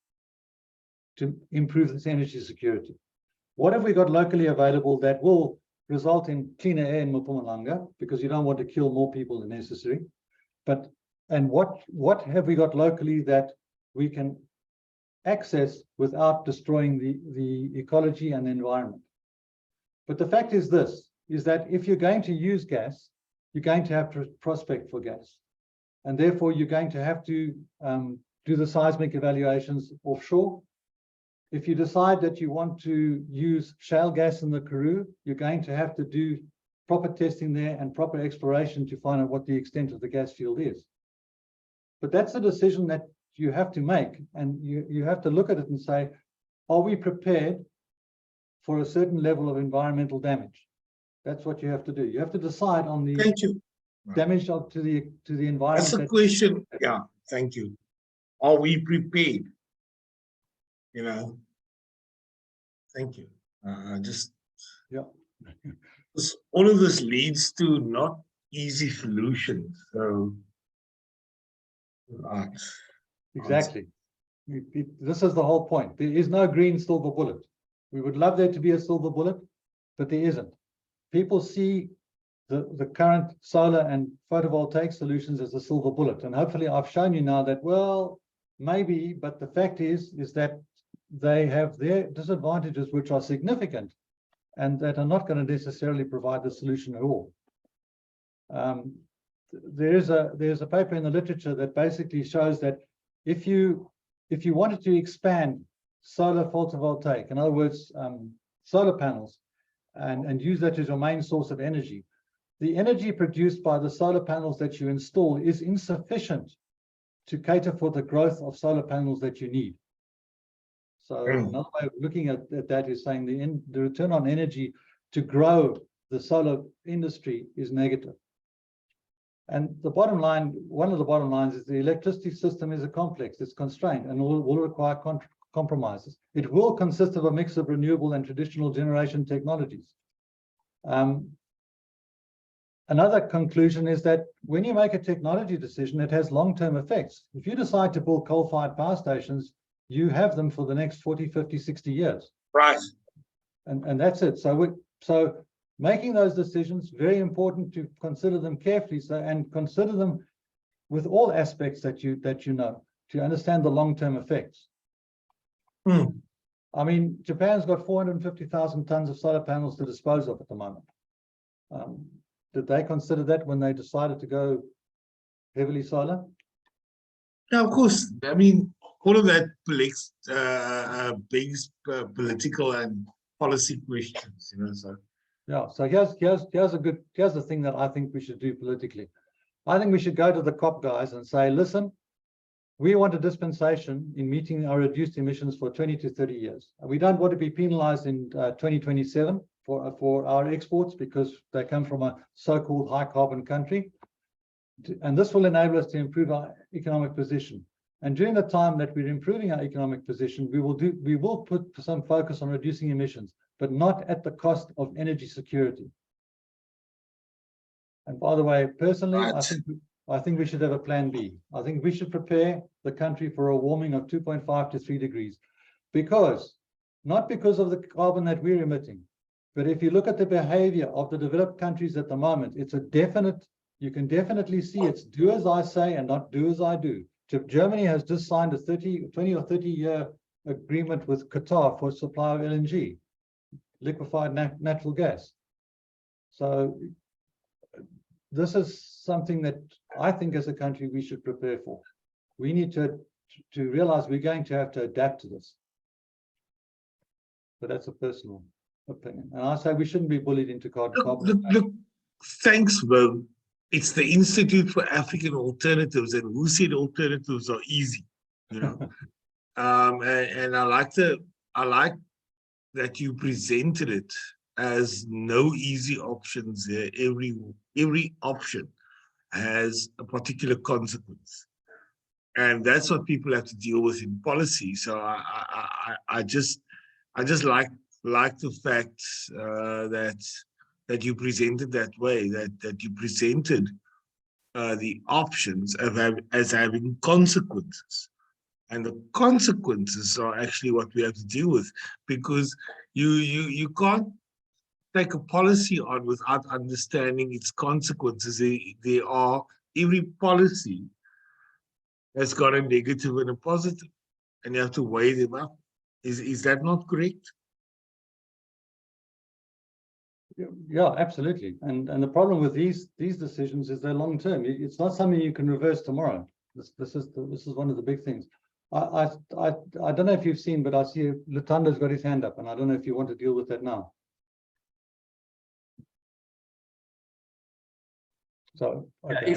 to improve this energy security? What have we got locally available that will result in cleaner air in Mpumalanga, because you don't want to kill more people than necessary? And what have we got locally that we can access without destroying the ecology and the environment? But the fact is this, is that if you're going to use gas, you're going to have to prospect for gas. And therefore, you're going to have to do the seismic evaluations offshore. If you decide that you want to use shale gas in the Karoo, you're going to have to do proper testing there and proper exploration to find out what the extent of the gas field is. But that's a decision that you have to make, and you have to look at it and say, are we prepared for a certain level of environmental damage? That's what you have to do. You have to decide on the damage to the environment.
That's a question. Yeah, thank you. Are we prepared? You know, thank you.
Yeah.
All of this leads to not easy solutions. So,
exactly. This is the whole point. There is no green silver bullet. We would love there to be a silver bullet, but there isn't. People see the current solar and photovoltaic solutions as a silver bullet. And hopefully I've shown you now that, well, maybe, but the fact is that they have their disadvantages, which are significant and that are not going to necessarily provide the solution at all. There's a paper in the literature that basically shows that if you wanted to expand solar photovoltaic, in other words, solar panels, and use that as your main source of energy, the energy produced by the solar panels that you install is insufficient to cater for the growth of solar panels that you need. So another way of looking at that is saying the return on energy to grow the solar industry is negative. And the bottom line, one of the bottom lines is the electricity system is a complex, it's constrained, and will require compromises. It will consist of a mix of renewable and traditional generation technologies. Another conclusion is that when you make a technology decision, it has long-term effects. If you decide to build coal-fired power stations, you have them for the next 40, 50, 60 years.
Right.
And that's it. So making those decisions, very important to consider them carefully, and consider them with all aspects that you know, to understand the long-term effects. I mean, Japan's got 450,000 tons of solar panels to dispose of at the moment. Did they consider that when they decided to go heavily solar?
Yeah, of course. I mean, all of that begs political and policy questions, you know. So
yeah. So here's the thing that I think we should do politically. I think we should go to the COP guys and say, listen, we want a dispensation in meeting our reduced emissions for 20 to 30 years. We don't want to be penalized in 2027 for our exports because they come from a so-called high carbon country. And this will enable us to improve our economic position. And during the time that we're improving our economic position, we will put some focus on reducing emissions, but not at the cost of energy security. And by the way, personally,
right.
I think we should have a plan B. I think we should prepare the country for a warming of 2.5 to 3 degrees, not because of the carbon that we're emitting, but if you look at the behavior of the developed countries at the moment, it's a definite, you can definitely see it's do as I say and not do as I do. Germany has just signed a 20 or 30 year agreement with Qatar for supply of LNG, liquefied natural gas. So this is something that I think as a country we should prepare for. We need to realize we're going to have to adapt to this. But that's a personal opinion. And I say we shouldn't be bullied into carbon.
Look, thanks, Viv. It's the Institute for African Alternatives, and who said alternatives are easy, you know? And I like that you presented it as no easy options there. Every option has a particular consequence, and that's what people have to deal with in policy. So I just like the fact that you presented that way, that you presented the options as having consequences. And the consequences are actually what we have to deal with, because you can't take a policy on without understanding its consequences. Every policy has got a negative and a positive, and you have to weigh them up. Is that not correct?
Yeah, absolutely. And the problem with these decisions is they're long term. It's not something you can reverse tomorrow. This is one of the big things. I don't know if you've seen, but I see Lutando's got his hand up, and I don't know if you want to deal with that now. So okay,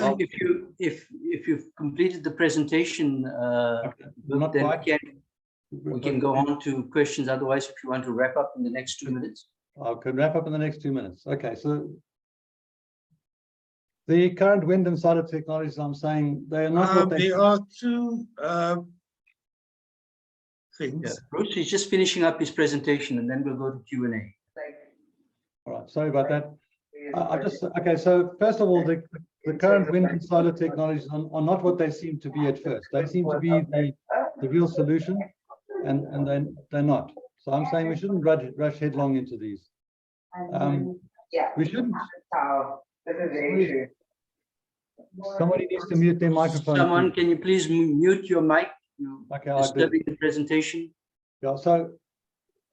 if you've completed the presentation,
okay.
then we can go on to questions. Otherwise, if you want to wrap up in the next 2 minutes.
I can wrap up in the next 2 minutes. Okay, so the current wind and solar technologies, I'm saying they are not what they
there are two things.
Yeah, Bruce is just finishing up his presentation, and then we'll go to Q&A.
All right, sorry about that. Okay, so first of all, the current wind and solar technologies are not what they seem to be at first. They seem to be the real solution, and they're not. So I'm saying we shouldn't rush headlong into these. We shouldn't. Somebody needs to mute their microphone.
Someone, can you please mute your mic?
Okay, I'll do it.
The presentation.
Yeah, so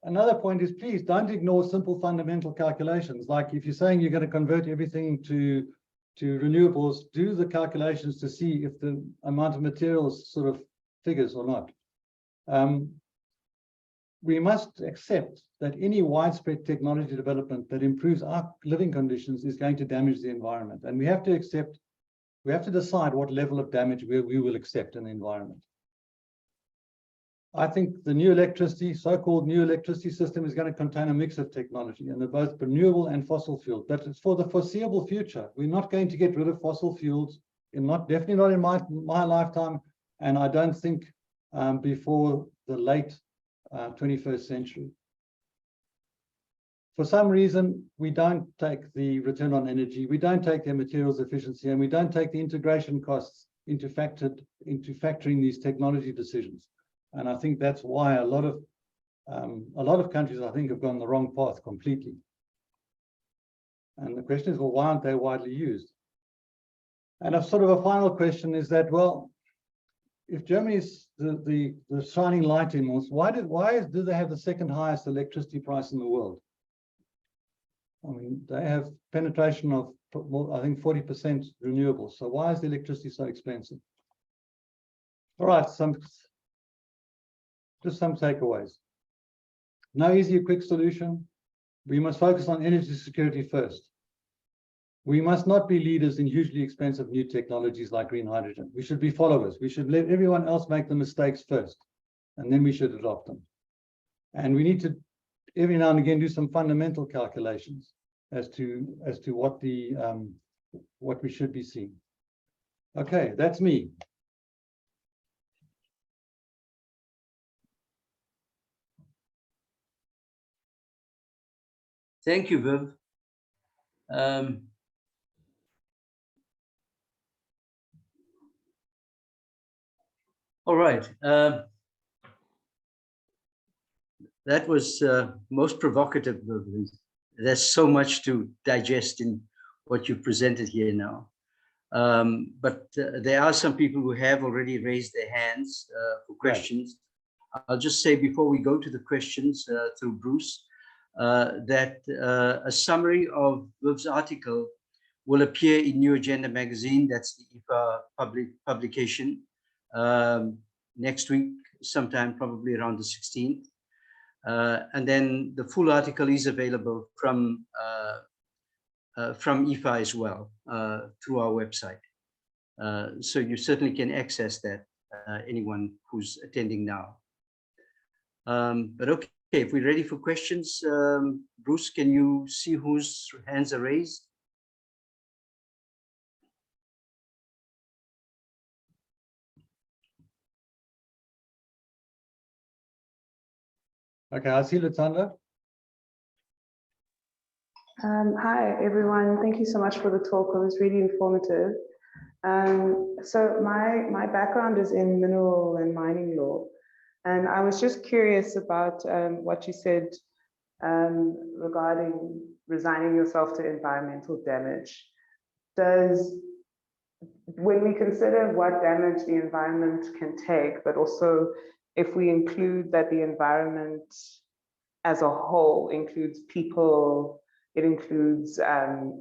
another point is, please don't ignore simple fundamental calculations. Like if you're saying you're going to convert everything to renewables, do the calculations to see if the amount of materials sort of figures or not. We must accept that any widespread technology development that improves our living conditions is going to damage the environment. And we have to decide what level of damage we will accept in the environment. I think the new electricity, so-called new electricity system, is going to contain a mix of technology, and they're both renewable and fossil fuel. But it's for the foreseeable future. We're not going to get rid of fossil fuels, definitely not in my lifetime, and I don't think before the late 21st century. For some reason, we don't take the return on energy, we don't take the materials efficiency, and we don't take the integration costs into factoring these technology decisions. And I think that's why a lot of countries, I think, have gone the wrong path completely. And the question is, well, why aren't they widely used? And a sort of a final question is that, well, if Germany's the shining light in this, why do they have the second highest electricity price in the world? I mean, they have penetration of, I think, 40% renewables. So why is the electricity so expensive? All right, just some takeaways. No easy or quick solution. We must focus on energy security first. We must not be leaders in hugely expensive new technologies like green hydrogen. We should be followers. We should let everyone else make the mistakes first, and then we should adopt them. And we need to, every now and again, do some fundamental calculations as to what we should be seeing. Okay, that's me.
Thank you, Viv. All right. That was most provocative, Viv. There's so much to digest in what you presented here now. But there are some people who have already raised their hands for questions. Right. I'll just say before we go to the questions through Bruce, that a summary of Viv's article will appear in New Agenda magazine. That's the IFA publication next week, sometime probably around the 16th. And then the full article is available from IFA as well through our website. So you certainly can access that, anyone who's attending now. But okay, if we're ready for questions, Bruce, can you see whose hands are raised?
Okay, I see Lutanda.
Hi, everyone. Thank you so much for the talk. It was really informative. So my background is in mineral and mining law. And I was just curious about what you said regarding resigning yourself to environmental damage. When we consider what damage the environment can take, but also if we include that the environment as a whole includes people, it includes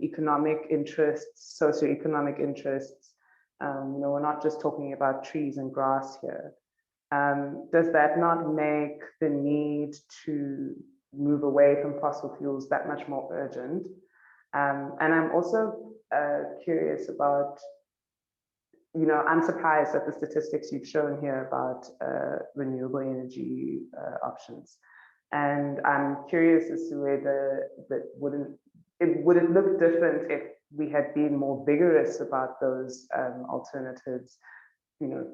economic interests, socioeconomic interests. We're not just talking about trees and grass here. Does that not make the need to move away from fossil fuels that much more urgent? And I'm also curious about, I'm surprised at the statistics you've shown here about renewable energy options. And I'm curious as to whether would it look different if we had been more vigorous about those alternatives,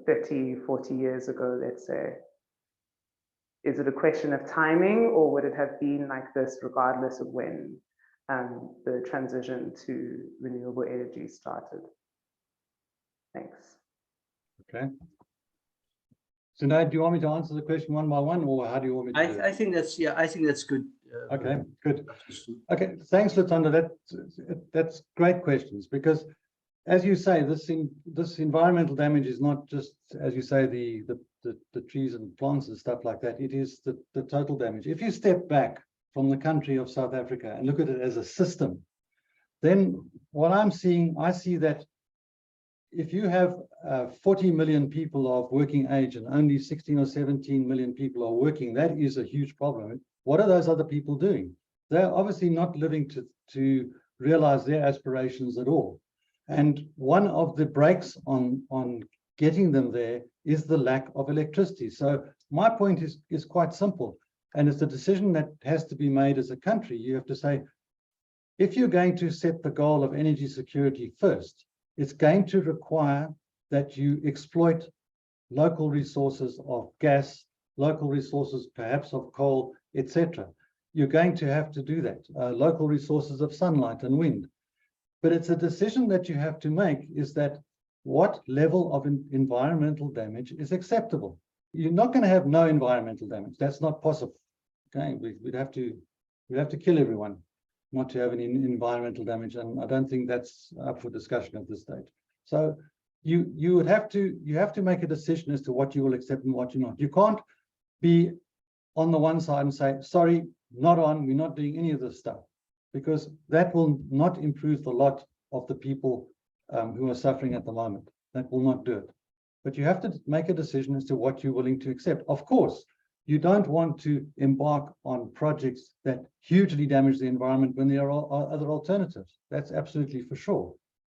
30, 40 years ago, let's say. Is it a question of timing, or would it have been like this regardless of when the transition to renewable energy started? Thanks.
Okay. So now, do you want me to answer the question one by one, or how do you want me to do it?
I think that's good.
Okay, good. Okay, thanks, Lutanda. That's great questions, because as you say, this environmental damage is not just, as you say, the trees and plants and stuff like that. It is the total damage. If you step back from the country of South Africa and look at it as a system, then what I see that if you have 40 million people of working age and only 16 or 17 million people are working, that is a huge problem. What are those other people doing? They're obviously not living to realize their aspirations at all. And one of the brakes on getting them there is the lack of electricity. So my point is quite simple, and it's a decision that has to be made as a country. You have to say, if you're going to set the goal of energy security first, it's going to require that you exploit local resources of gas, local resources perhaps of coal, etc. You're going to have to do that, local resources of sunlight and wind. But it's a decision that you have to make, is that what level of environmental damage is acceptable? You're not going to have no environmental damage. That's not possible. Okay, we'd have to kill everyone not to have any environmental damage, and I don't think that's up for discussion at this stage. So you have to make a decision as to what you will accept and what you're not. You can't be on the one side and say, sorry, not on, we're not doing any of this stuff, because that will not improve the lot of the people who are suffering at the moment. That will not do it. But you have to make a decision as to what you're willing to accept. Of course, you don't want to embark on projects that hugely damage the environment when there are other alternatives. That's absolutely for sure.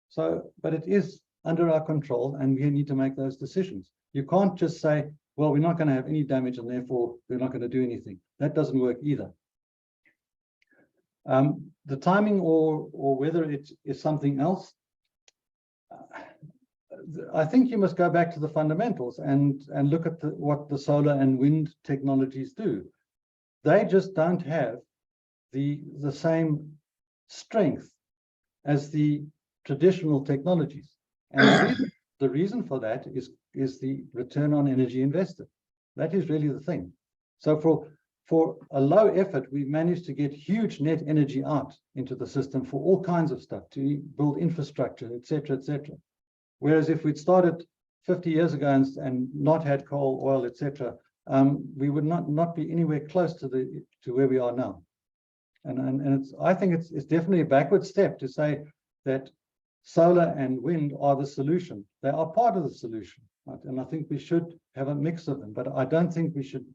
So, but it is under our control, and we need to make those decisions. You can't just say, well, we're not going to have any damage and therefore we're not going to do anything. That doesn't work either. The timing or whether it is something else, I think you must go back to the fundamentals and look at what the solar and wind technologies do. They just don't have the same strength as the traditional technologies. And the reason for that is the return on energy invested. That is really the thing. So for a low effort, we've managed to get huge net energy out into the system for all kinds of stuff, to build infrastructure, etc., etc. Whereas if we'd started 50 years ago and not had coal, oil, etc., we would not be anywhere close to where we are now. And I think it's definitely a backward step to say that solar and wind are the solution. They are part of the solution, right? And I think we should have a mix of them. But I don't think we should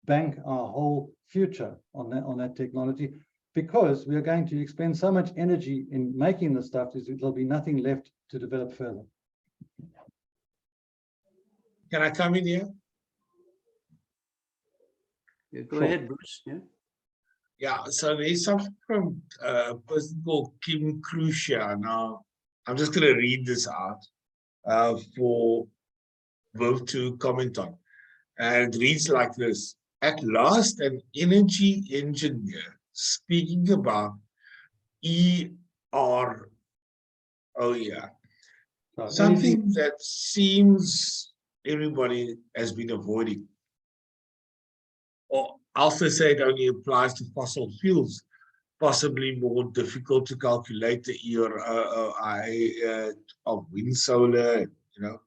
bank our whole future on that technology, because we are going to expend so much energy in making the stuff, there'll be nothing left to develop further.
Can I come in here?
Yeah, go ahead, Bruce. Yeah.
Yeah, so there's something from a person called Kim Crucia. Now, I'm just going to read this out for Viv to comment on. And it reads like this. At last, an energy engineer speaking about ER. Oh, yeah. Something that seems everybody has been avoiding. Or also say it only applies to fossil fuels, possibly more difficult to calculate the ERI of wind, solar, you know.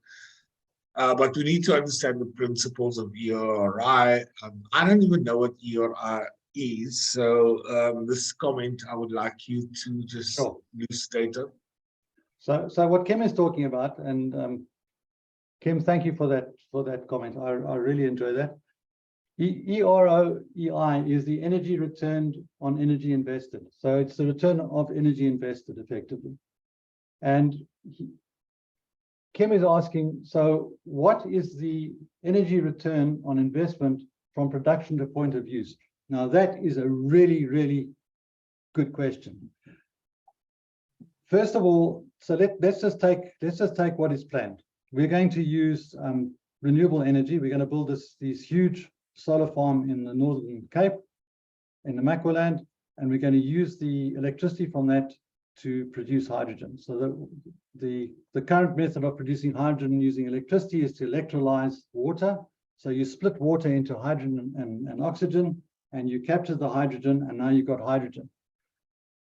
But we need to understand the principles of ERI. I don't even know what ERI is. So this comment, I would like you to just elucidate it.
So what Kim is talking about, and Kim, thank you for that comment. I really enjoy that. EROEI is the energy returned on energy invested. So it's the return of energy invested effectively. And Kim is asking, so what is the energy return on investment from production to point of use? Now that is a really, really good question. First of all, so let's just take what is planned. We're going to use renewable energy. We're going to build these huge solar farm in the Northern Cape, in the Makwaland, and we're going to use the electricity from that to produce hydrogen. So the current method of producing hydrogen using electricity is to electrolyze water. So you split water into hydrogen and oxygen, and you capture the hydrogen, and now you've got hydrogen.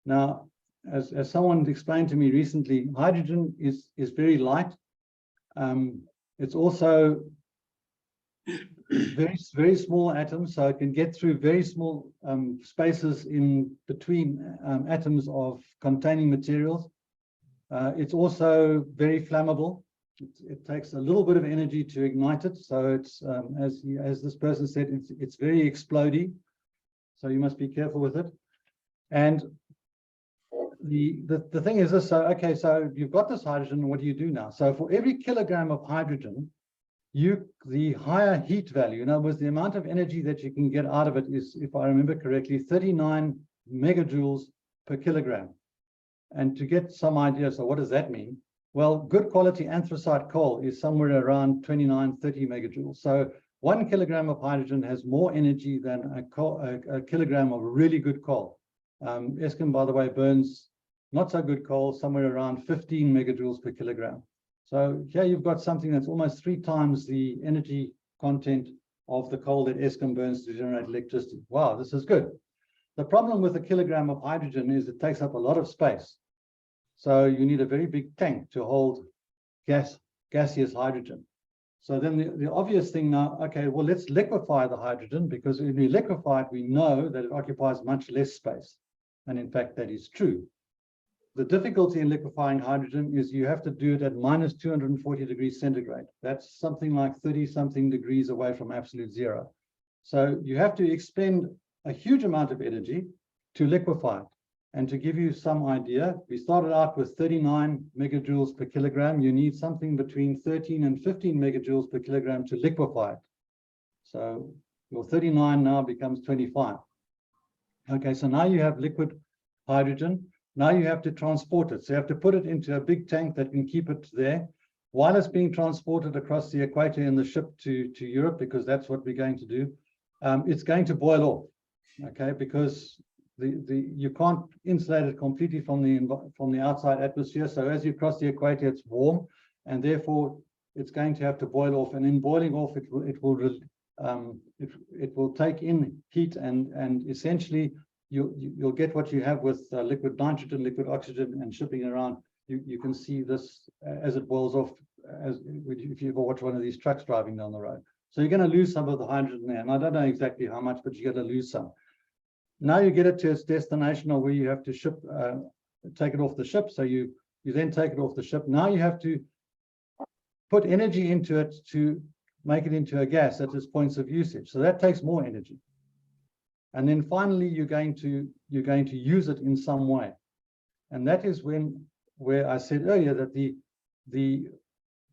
Now, as someone explained to me recently, hydrogen is very light. It's also very small atoms, so it can get through very small spaces in between atoms of containing materials. It's also very flammable. It takes a little bit of energy to ignite it, so it's as this person said, it's very explodey. So you must be careful with it. And the thing is this, so okay, so you've got this hydrogen, what do you do now? So for every kilogram of hydrogen, the higher heat value, in other words, the amount of energy that you can get out of it is, if I remember correctly, 39 megajoules per kilogram. And to get some idea, so what does that mean? Well, good quality anthracite coal is somewhere around 29, 30 megajoules. So 1 kilogram of hydrogen has more energy than a kilogram of really good coal. Eskom, by the way, burns not so good coal, somewhere around 15 megajoules per kilogram. So here you've got something that's almost 3 times the energy content of the coal that Eskom burns to generate electricity. Wow, this is good. The problem with a kilogram of hydrogen is it takes up a lot of space. So you need a very big tank to hold gaseous hydrogen. So then the obvious thing now, okay, well, let's liquefy the hydrogen, because when we liquefy it, we know that it occupies much less space. And in fact, that is true. The difficulty in liquefying hydrogen is you have to do it at minus 240 degrees centigrade. That's something like 30-something degrees away from absolute zero. So you have to expend a huge amount of energy to liquefy it. And to give you some idea, we started out with 39 megajoules per kilogram. You need something between 13 and 15 megajoules per kilogram to liquefy it. So your 39 now becomes 25. Okay, so now you have liquid hydrogen. Now you have to transport it. So you have to put it into a big tank that can keep it there. While it's being transported across the equator in the ship to Europe, because that's what we're going to do, it's going to boil off, okay, because you can't insulate it completely from the outside atmosphere. So as you cross the equator, it's warm, and therefore it's going to have to boil off. And in boiling off, it will take in heat, and essentially you'll get what you have with liquid nitrogen, liquid oxygen, and shipping around. You can see this as it boils off, as if you ever watch one of these trucks driving down the road. So you're going to lose some of the hydrogen there, and I don't know exactly how much, but you're going to lose some. Now you get it to its destination, or where you have to ship, take it off the ship. So you then take it off the ship. Now you have to put energy into it to make it into a gas at its points of usage. So that takes more energy. And then finally, you're going to use it in some way. And that is where I said earlier that the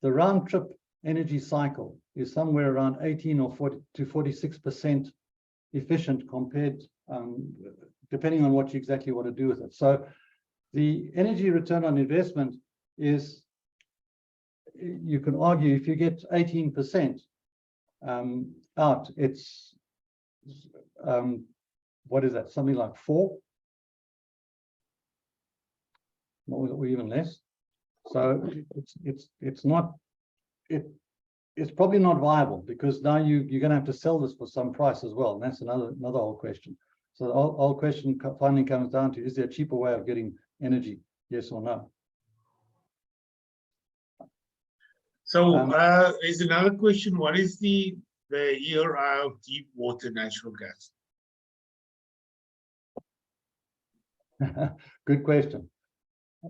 round trip energy cycle is somewhere around 18 or 40 to 46% efficient compared, depending on what you exactly want to do with it. So the energy return on investment is, you can argue, if you get 18% out, it's what is that? Something like 4, or even less. So it's probably not viable, because now you're going to have to sell this for some price as well, and that's another whole question. So the whole question finally comes down to: is there a cheaper way of getting energy? Yes or no?
So there's another question. What is the ERI of deep water natural gas?
Good question,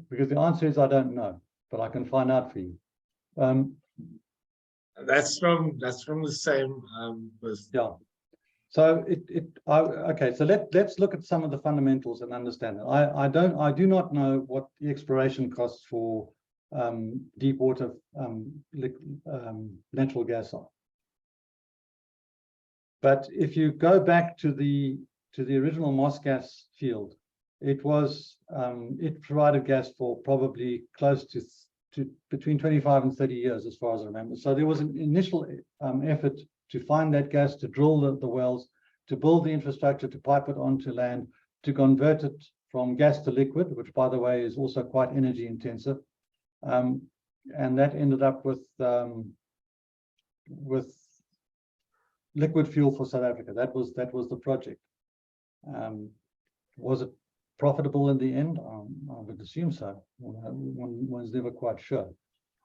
because the answer is I don't know, but I can find out for you.
That's from the same person.
Yeah. So okay. So let's look at some of the fundamentals and understand it. I do not know what the exploration costs for deep water natural gas are. But if you go back to the original Moss gas field, it provided gas for probably close to between 25 and 30 years, as far as I remember. So there was an initial effort to find that gas, to drill the wells, to build the infrastructure, to pipe it onto land, to convert it from gas to liquid, which, by the way, is also quite energy intensive. And that ended up with liquid fuel for South Africa. That was the project. Was it profitable in the end? I would assume so. One's never quite sure.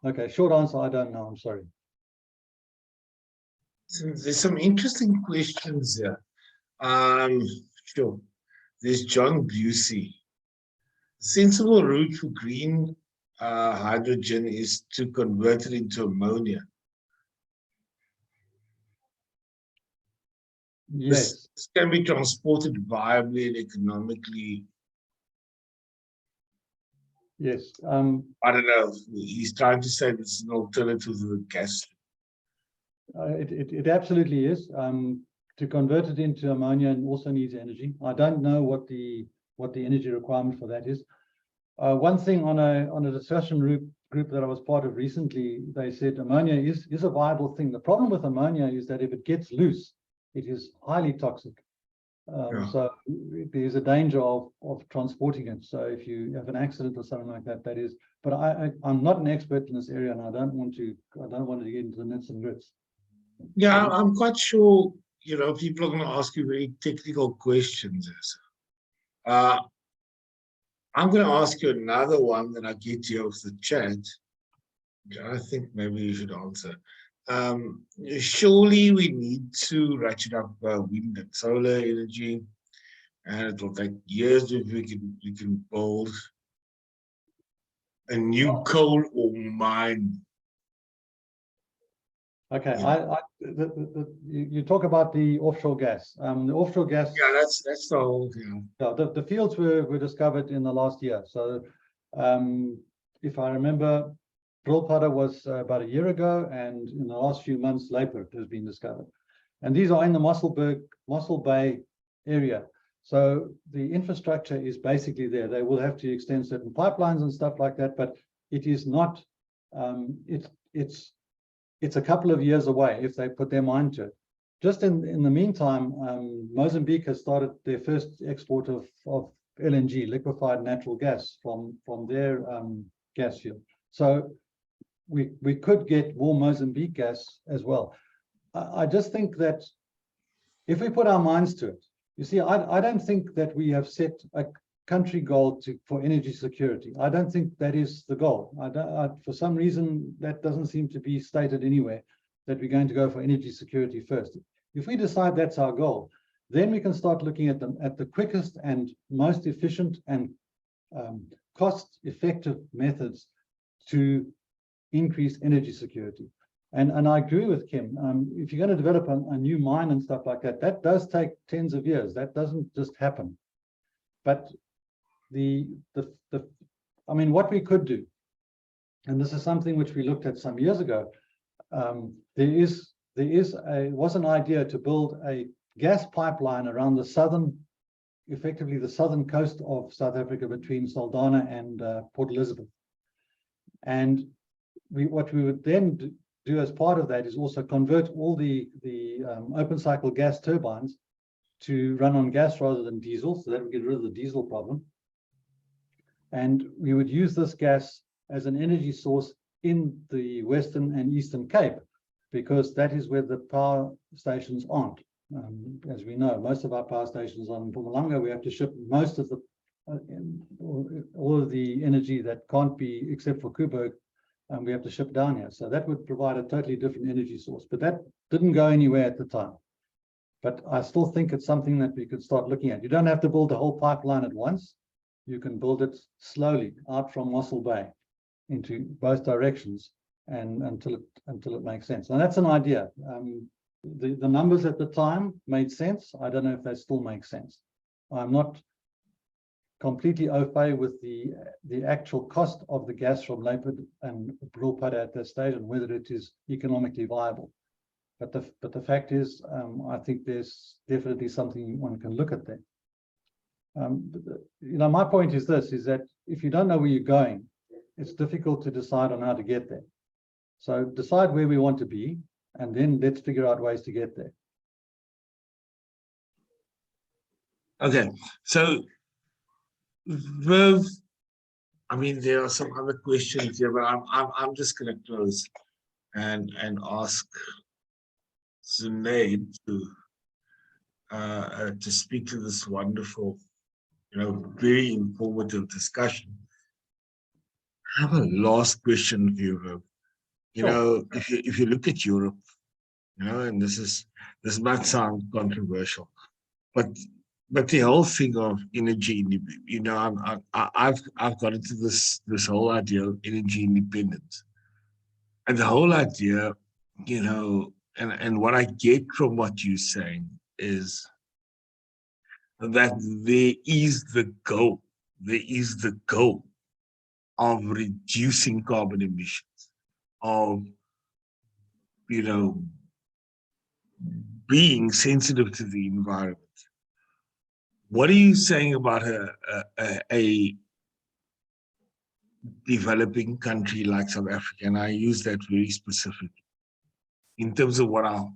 Okay, short answer, I don't know. I'm sorry.
So there's some interesting questions here. Sure. There's John Busey. Sensible route for green hydrogen is to convert it into ammonia.
Yes.
This can be transported viably and economically
Yes.
I don't know. He's trying to say this is an alternative to the gas.
It absolutely is. To convert it into ammonia and also needs energy. I don't know what the energy requirement for that is. One thing on a discussion group that I was part of recently, they said ammonia is a viable thing. The problem with ammonia is that if it gets loose, it is highly toxic. So there's a danger of transporting it. So if you have an accident or something like that, that is. But I'm not an expert in this area, and I don't want to get into the nits and grits.
Yeah, I'm quite sure. You know, people are going to ask you very technical questions. I'm going to ask you another one that I get you off the chat. I think maybe you should answer. Surely we need to ratchet up wind and solar energy, and it will take years if we can build a new coal or mine.
Okay,
Yeah.
you talk about the offshore gas. The offshore gas.
Yeah, that's the whole thing.
Yeah, the fields were discovered in the last year. So, if I remember, Brillputter was about a year ago, and in the last few months, Leopard has been discovered. And these are in the Mossel Bay area. So the infrastructure is basically there. They will have to extend certain pipelines and stuff like that, but it is not. It's a couple of years away if they put their mind to it. Just in the meantime, Mozambique has started their first export of LNG, liquefied natural gas, from their gas field. So we could get more Mozambique gas as well. I just think that if we put our minds to it, you see, I don't think that we have set a country goal for energy security. I don't think that is the goal. For some reason, that doesn't seem to be stated anywhere, that we're going to go for energy security first. If we decide that's our goal, then we can start looking at the quickest and most efficient and cost-effective methods to increase energy security. And I agree with Kim. If you're going to develop a new mine and stuff like that, that does take tens of years. That doesn't just happen. But I mean, what we could do, and this is something which we looked at some years ago. There was an idea to build a gas pipeline around effectively the southern coast of South Africa between Saldanha and Port Elizabeth. And what we would then do as part of that is also convert all the open cycle gas turbines to run on gas rather than diesel, so that we get rid of the diesel problem. And we would use this gas as an energy source in the Western and Eastern Cape, because that is where the power stations aren't. As we know, most of our power stations are in Mpumalanga. We have to ship most of all of the energy that can't be, except for Kuiberg, we have to ship down here. So that would provide a totally different energy source, but that didn't go anywhere at the time. But I still think it's something that we could start looking at. You don't have to build the whole pipeline at once. You can build it slowly out from Mossel Bay into both directions, and until it makes sense. And that's an idea. The numbers at the time made sense. I don't know if they still make sense. I'm not completely au fait with the actual cost of the gas from Leopard and Brillputter at this stage, and whether it is economically viable. But the fact is, I think there's definitely something one can look at there. My point is this: is that if you don't know where you're going, it's difficult to decide on how to get there. So decide where we want to be, and then let's figure out ways to get there.
Okay, so Viv, I mean, there are some other questions here, but I'm just going to close and ask Sinead to speak to this wonderful, very informative discussion. I have a last question for you, Viv. If you look at Europe, and this might sound controversial, but the whole thing of energy, I've got into this whole idea of energy independence, and the whole idea, and what I get from what you're saying is that there is the goal. of reducing carbon emissions, of, you know, being sensitive to the environment. What are you saying about a developing country like South Africa? And I use that very specifically in terms of what I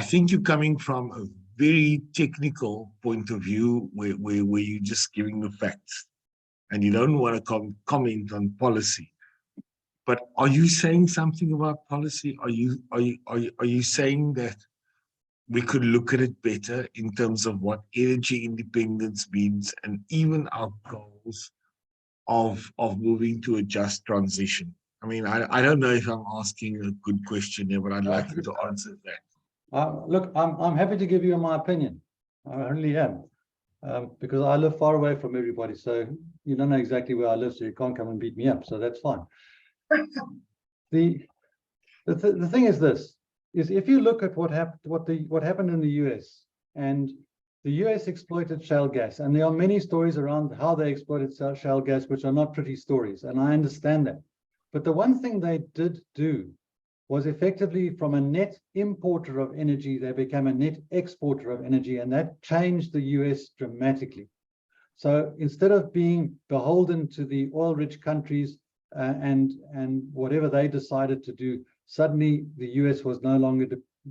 think you're coming from a very technical point of view where you're just giving the facts and you don't want to comment on policy. But are you saying something about policy? Are you saying that we could look at it better in terms of what energy independence means and even our goals of moving to a just transition? I mean, I don't know if I'm asking a good question here, but I'd like you to answer that.
Look, I'm happy to give you my opinion. I really am, because I live far away from everybody. So you don't know exactly where I live, so you can't come and beat me up. So that's fine. The thing is this: is if you look at what happened in the US, and the US exploited shale gas, and there are many stories around how they exploited shale gas, which are not pretty stories, and I understand that. But the one thing they did do was effectively, from a net importer of energy, they became a net exporter of energy, and that changed the US dramatically. So instead of being beholden to the oil-rich countries and whatever they decided to do, suddenly the US was no longer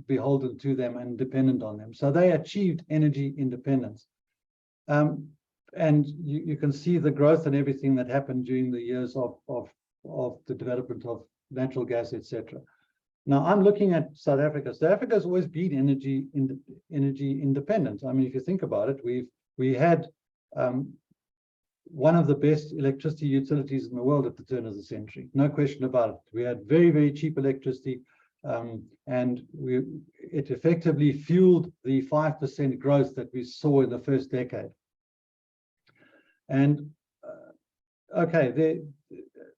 beholden to them and dependent on them. So they achieved energy independence. And you can see the growth and everything that happened during the years of the development of natural gas, etc. Now I'm looking at South Africa. South Africa has always been energy independent. I mean, if you think about it, we had one of the best electricity utilities in the world at the turn of the century, no question about it. We had very, very cheap electricity, and it effectively fueled the 5% growth that we saw in the first decade. And okay,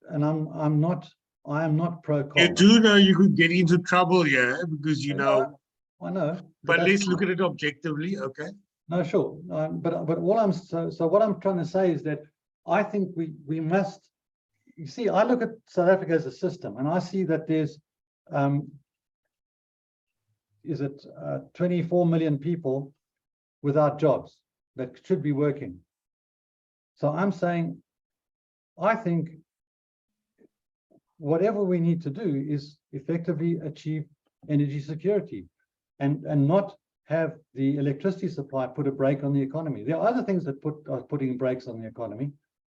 and I am not pro-coal.
You do know you could get into trouble here because you know.
I know.
But let's look at it objectively, okay?
No, sure. But all so what I'm trying to say is that I think we must. You see, I look at South Africa as a system, and I see that there's 24 million people without jobs that should be working. So I'm saying, I think whatever we need to do is effectively achieve energy security and not have the electricity supply put a brake on the economy. There are other things that are putting brakes on the economy,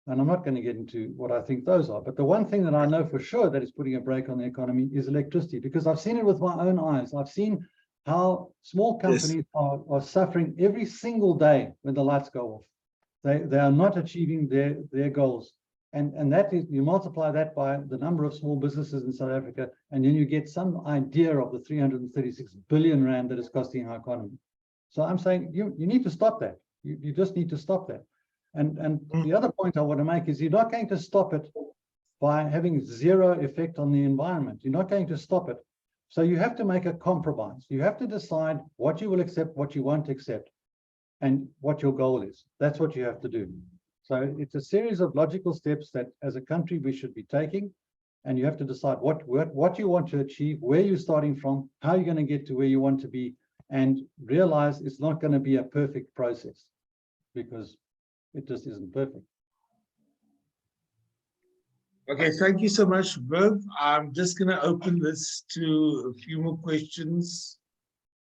and I'm not going to get into what I think those are. But the one thing that I know for sure that is putting a brake on the economy is electricity, because I've seen it with my own eyes. I've seen how small companies are suffering every single day when the lights go off. They are not achieving their goals. And that is, you multiply that by the number of small businesses in South Africa, and then you get some idea of the 336 billion rand that is costing our economy. So I'm saying you need to stop that. You just need to stop that. And the other point I want to make is you're not going to stop it by having zero effect on the environment. You're not going to stop it. So you have to make a compromise. You have to decide what you will accept, what you won't accept, and what your goal is. That's what you have to do. So it's a series of logical steps that as a country we should be taking, and you have to decide what you want to achieve, where you're starting from, how you're going to get to where you want to be, and realize it's not going to be a perfect process, because it just isn't perfect.
Okay, thank you so much, Viv. I'm just going to open this to a few more questions.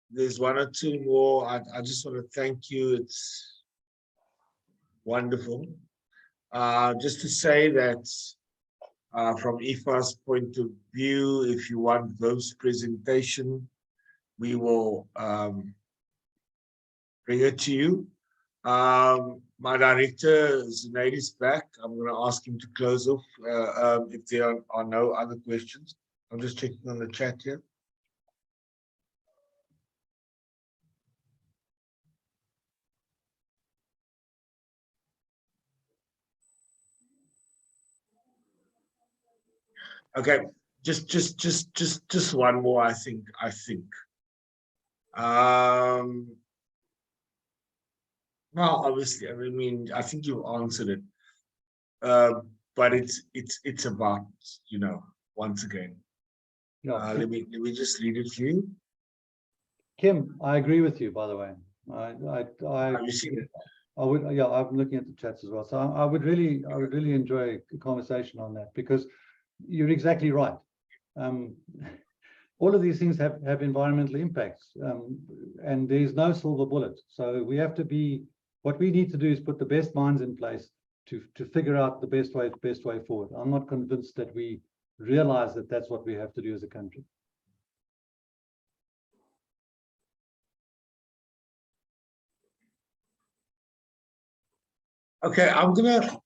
There's one or two more. I just want to thank you. It's wonderful. Just to say that from IFA's point of view, if you want Viv's presentation, we will bring it to you. My director, Zunaid, is back. I'm going to ask him to close off if there are no other questions. I'm just checking on the chat here. Okay, just one more, I think. Well, obviously, I mean, I think you answered it. but it's about, you know, once again.
Yeah.
Let me just read it for you.
Kim, I agree with you, by the way.
Have you seen it?
I would, yeah, I'm looking at the chats as well. So I would really enjoy a conversation on that, because you're exactly right. All of these things have environmental impacts, and there's no silver bullet. So we have to be, what we need to do is put the best minds in place to figure out the best way forward. I'm not convinced that we realize that that's what we have to do as a country.
Okay, I'm gonna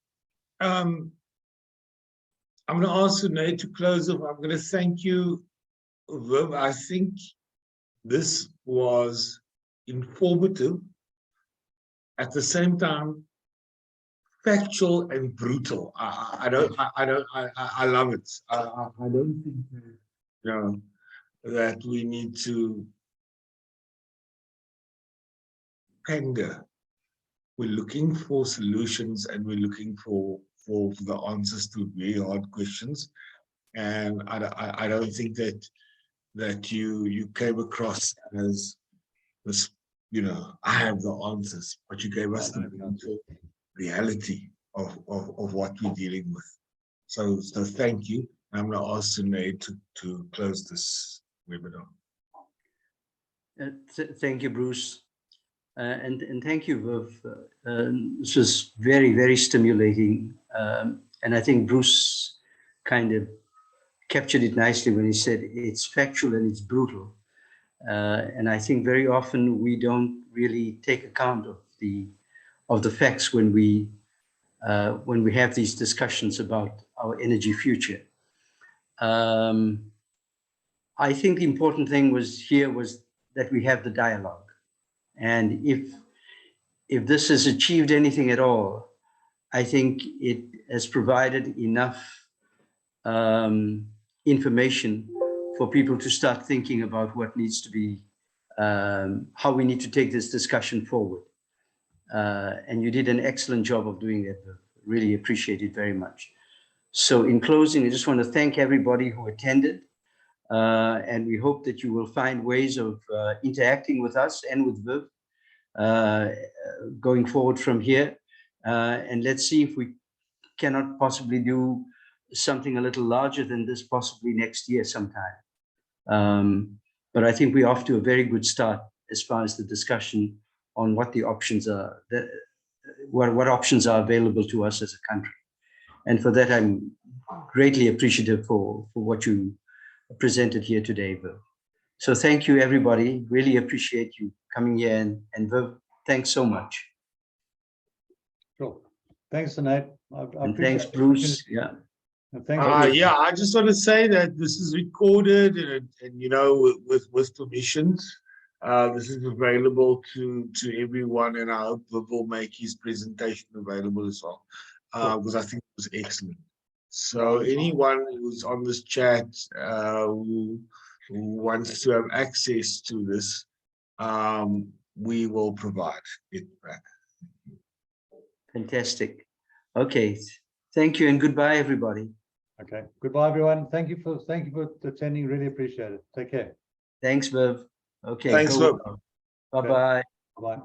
ask Renee to close off. I'm gonna thank you, Viv. I think this was informative, at the same time factual and brutal. I love it. I don't think that, you know, that we need to pander. We're looking for solutions, and we're looking for the answers to very hard questions. And I don't think that you came across as this, you know, I have the answers, but you gave us the reality of what we're dealing with. So thank you. I'm going to ask Sinead to close this webinar.
Thank you, Bruce. And thank you, Viv. This was very, very stimulating. And I think Bruce kind of captured it nicely when he said it's factual and it's brutal. And I think very often we don't really take account of the facts when we have these discussions about our energy future. I think the important thing was that we have the dialogue. And if this has achieved anything at all, I think it has provided enough information for people to start thinking about what needs to be, how we need to take this discussion forward. And you did an excellent job of doing that. Really appreciate it very much. So in closing, I just want to thank everybody who attended. And we hope that you will find ways of interacting with us and with Viv going forward from here. And let's see if we cannot possibly do something a little larger than this, possibly next year sometime. But I think we're off to a very good start as far as the discussion on what the options are, what options are available to us as a country. And for that, I'm greatly appreciative for what you presented here today, Viv. So thank you, everybody. Really appreciate you coming here, and Viv, thanks so much.
Sure. Thanks, Sinead.
And thanks, Bruce. Yeah.
And thanks.
Yeah, I just want to say that this is recorded, and you know, with permissions. This is available to everyone, and I hope Viv will make his presentation available as well, because I think it was excellent. So anyone who's on this chat who wants to have access to this, we will provide it back.
Fantastic. Okay. Thank you and goodbye, everybody.
Okay. Goodbye, everyone. Thank you for attending. Really appreciate it. Take care.
Thanks, Viv. Okay.
Thanks, Viv.
Bye-bye.
Bye.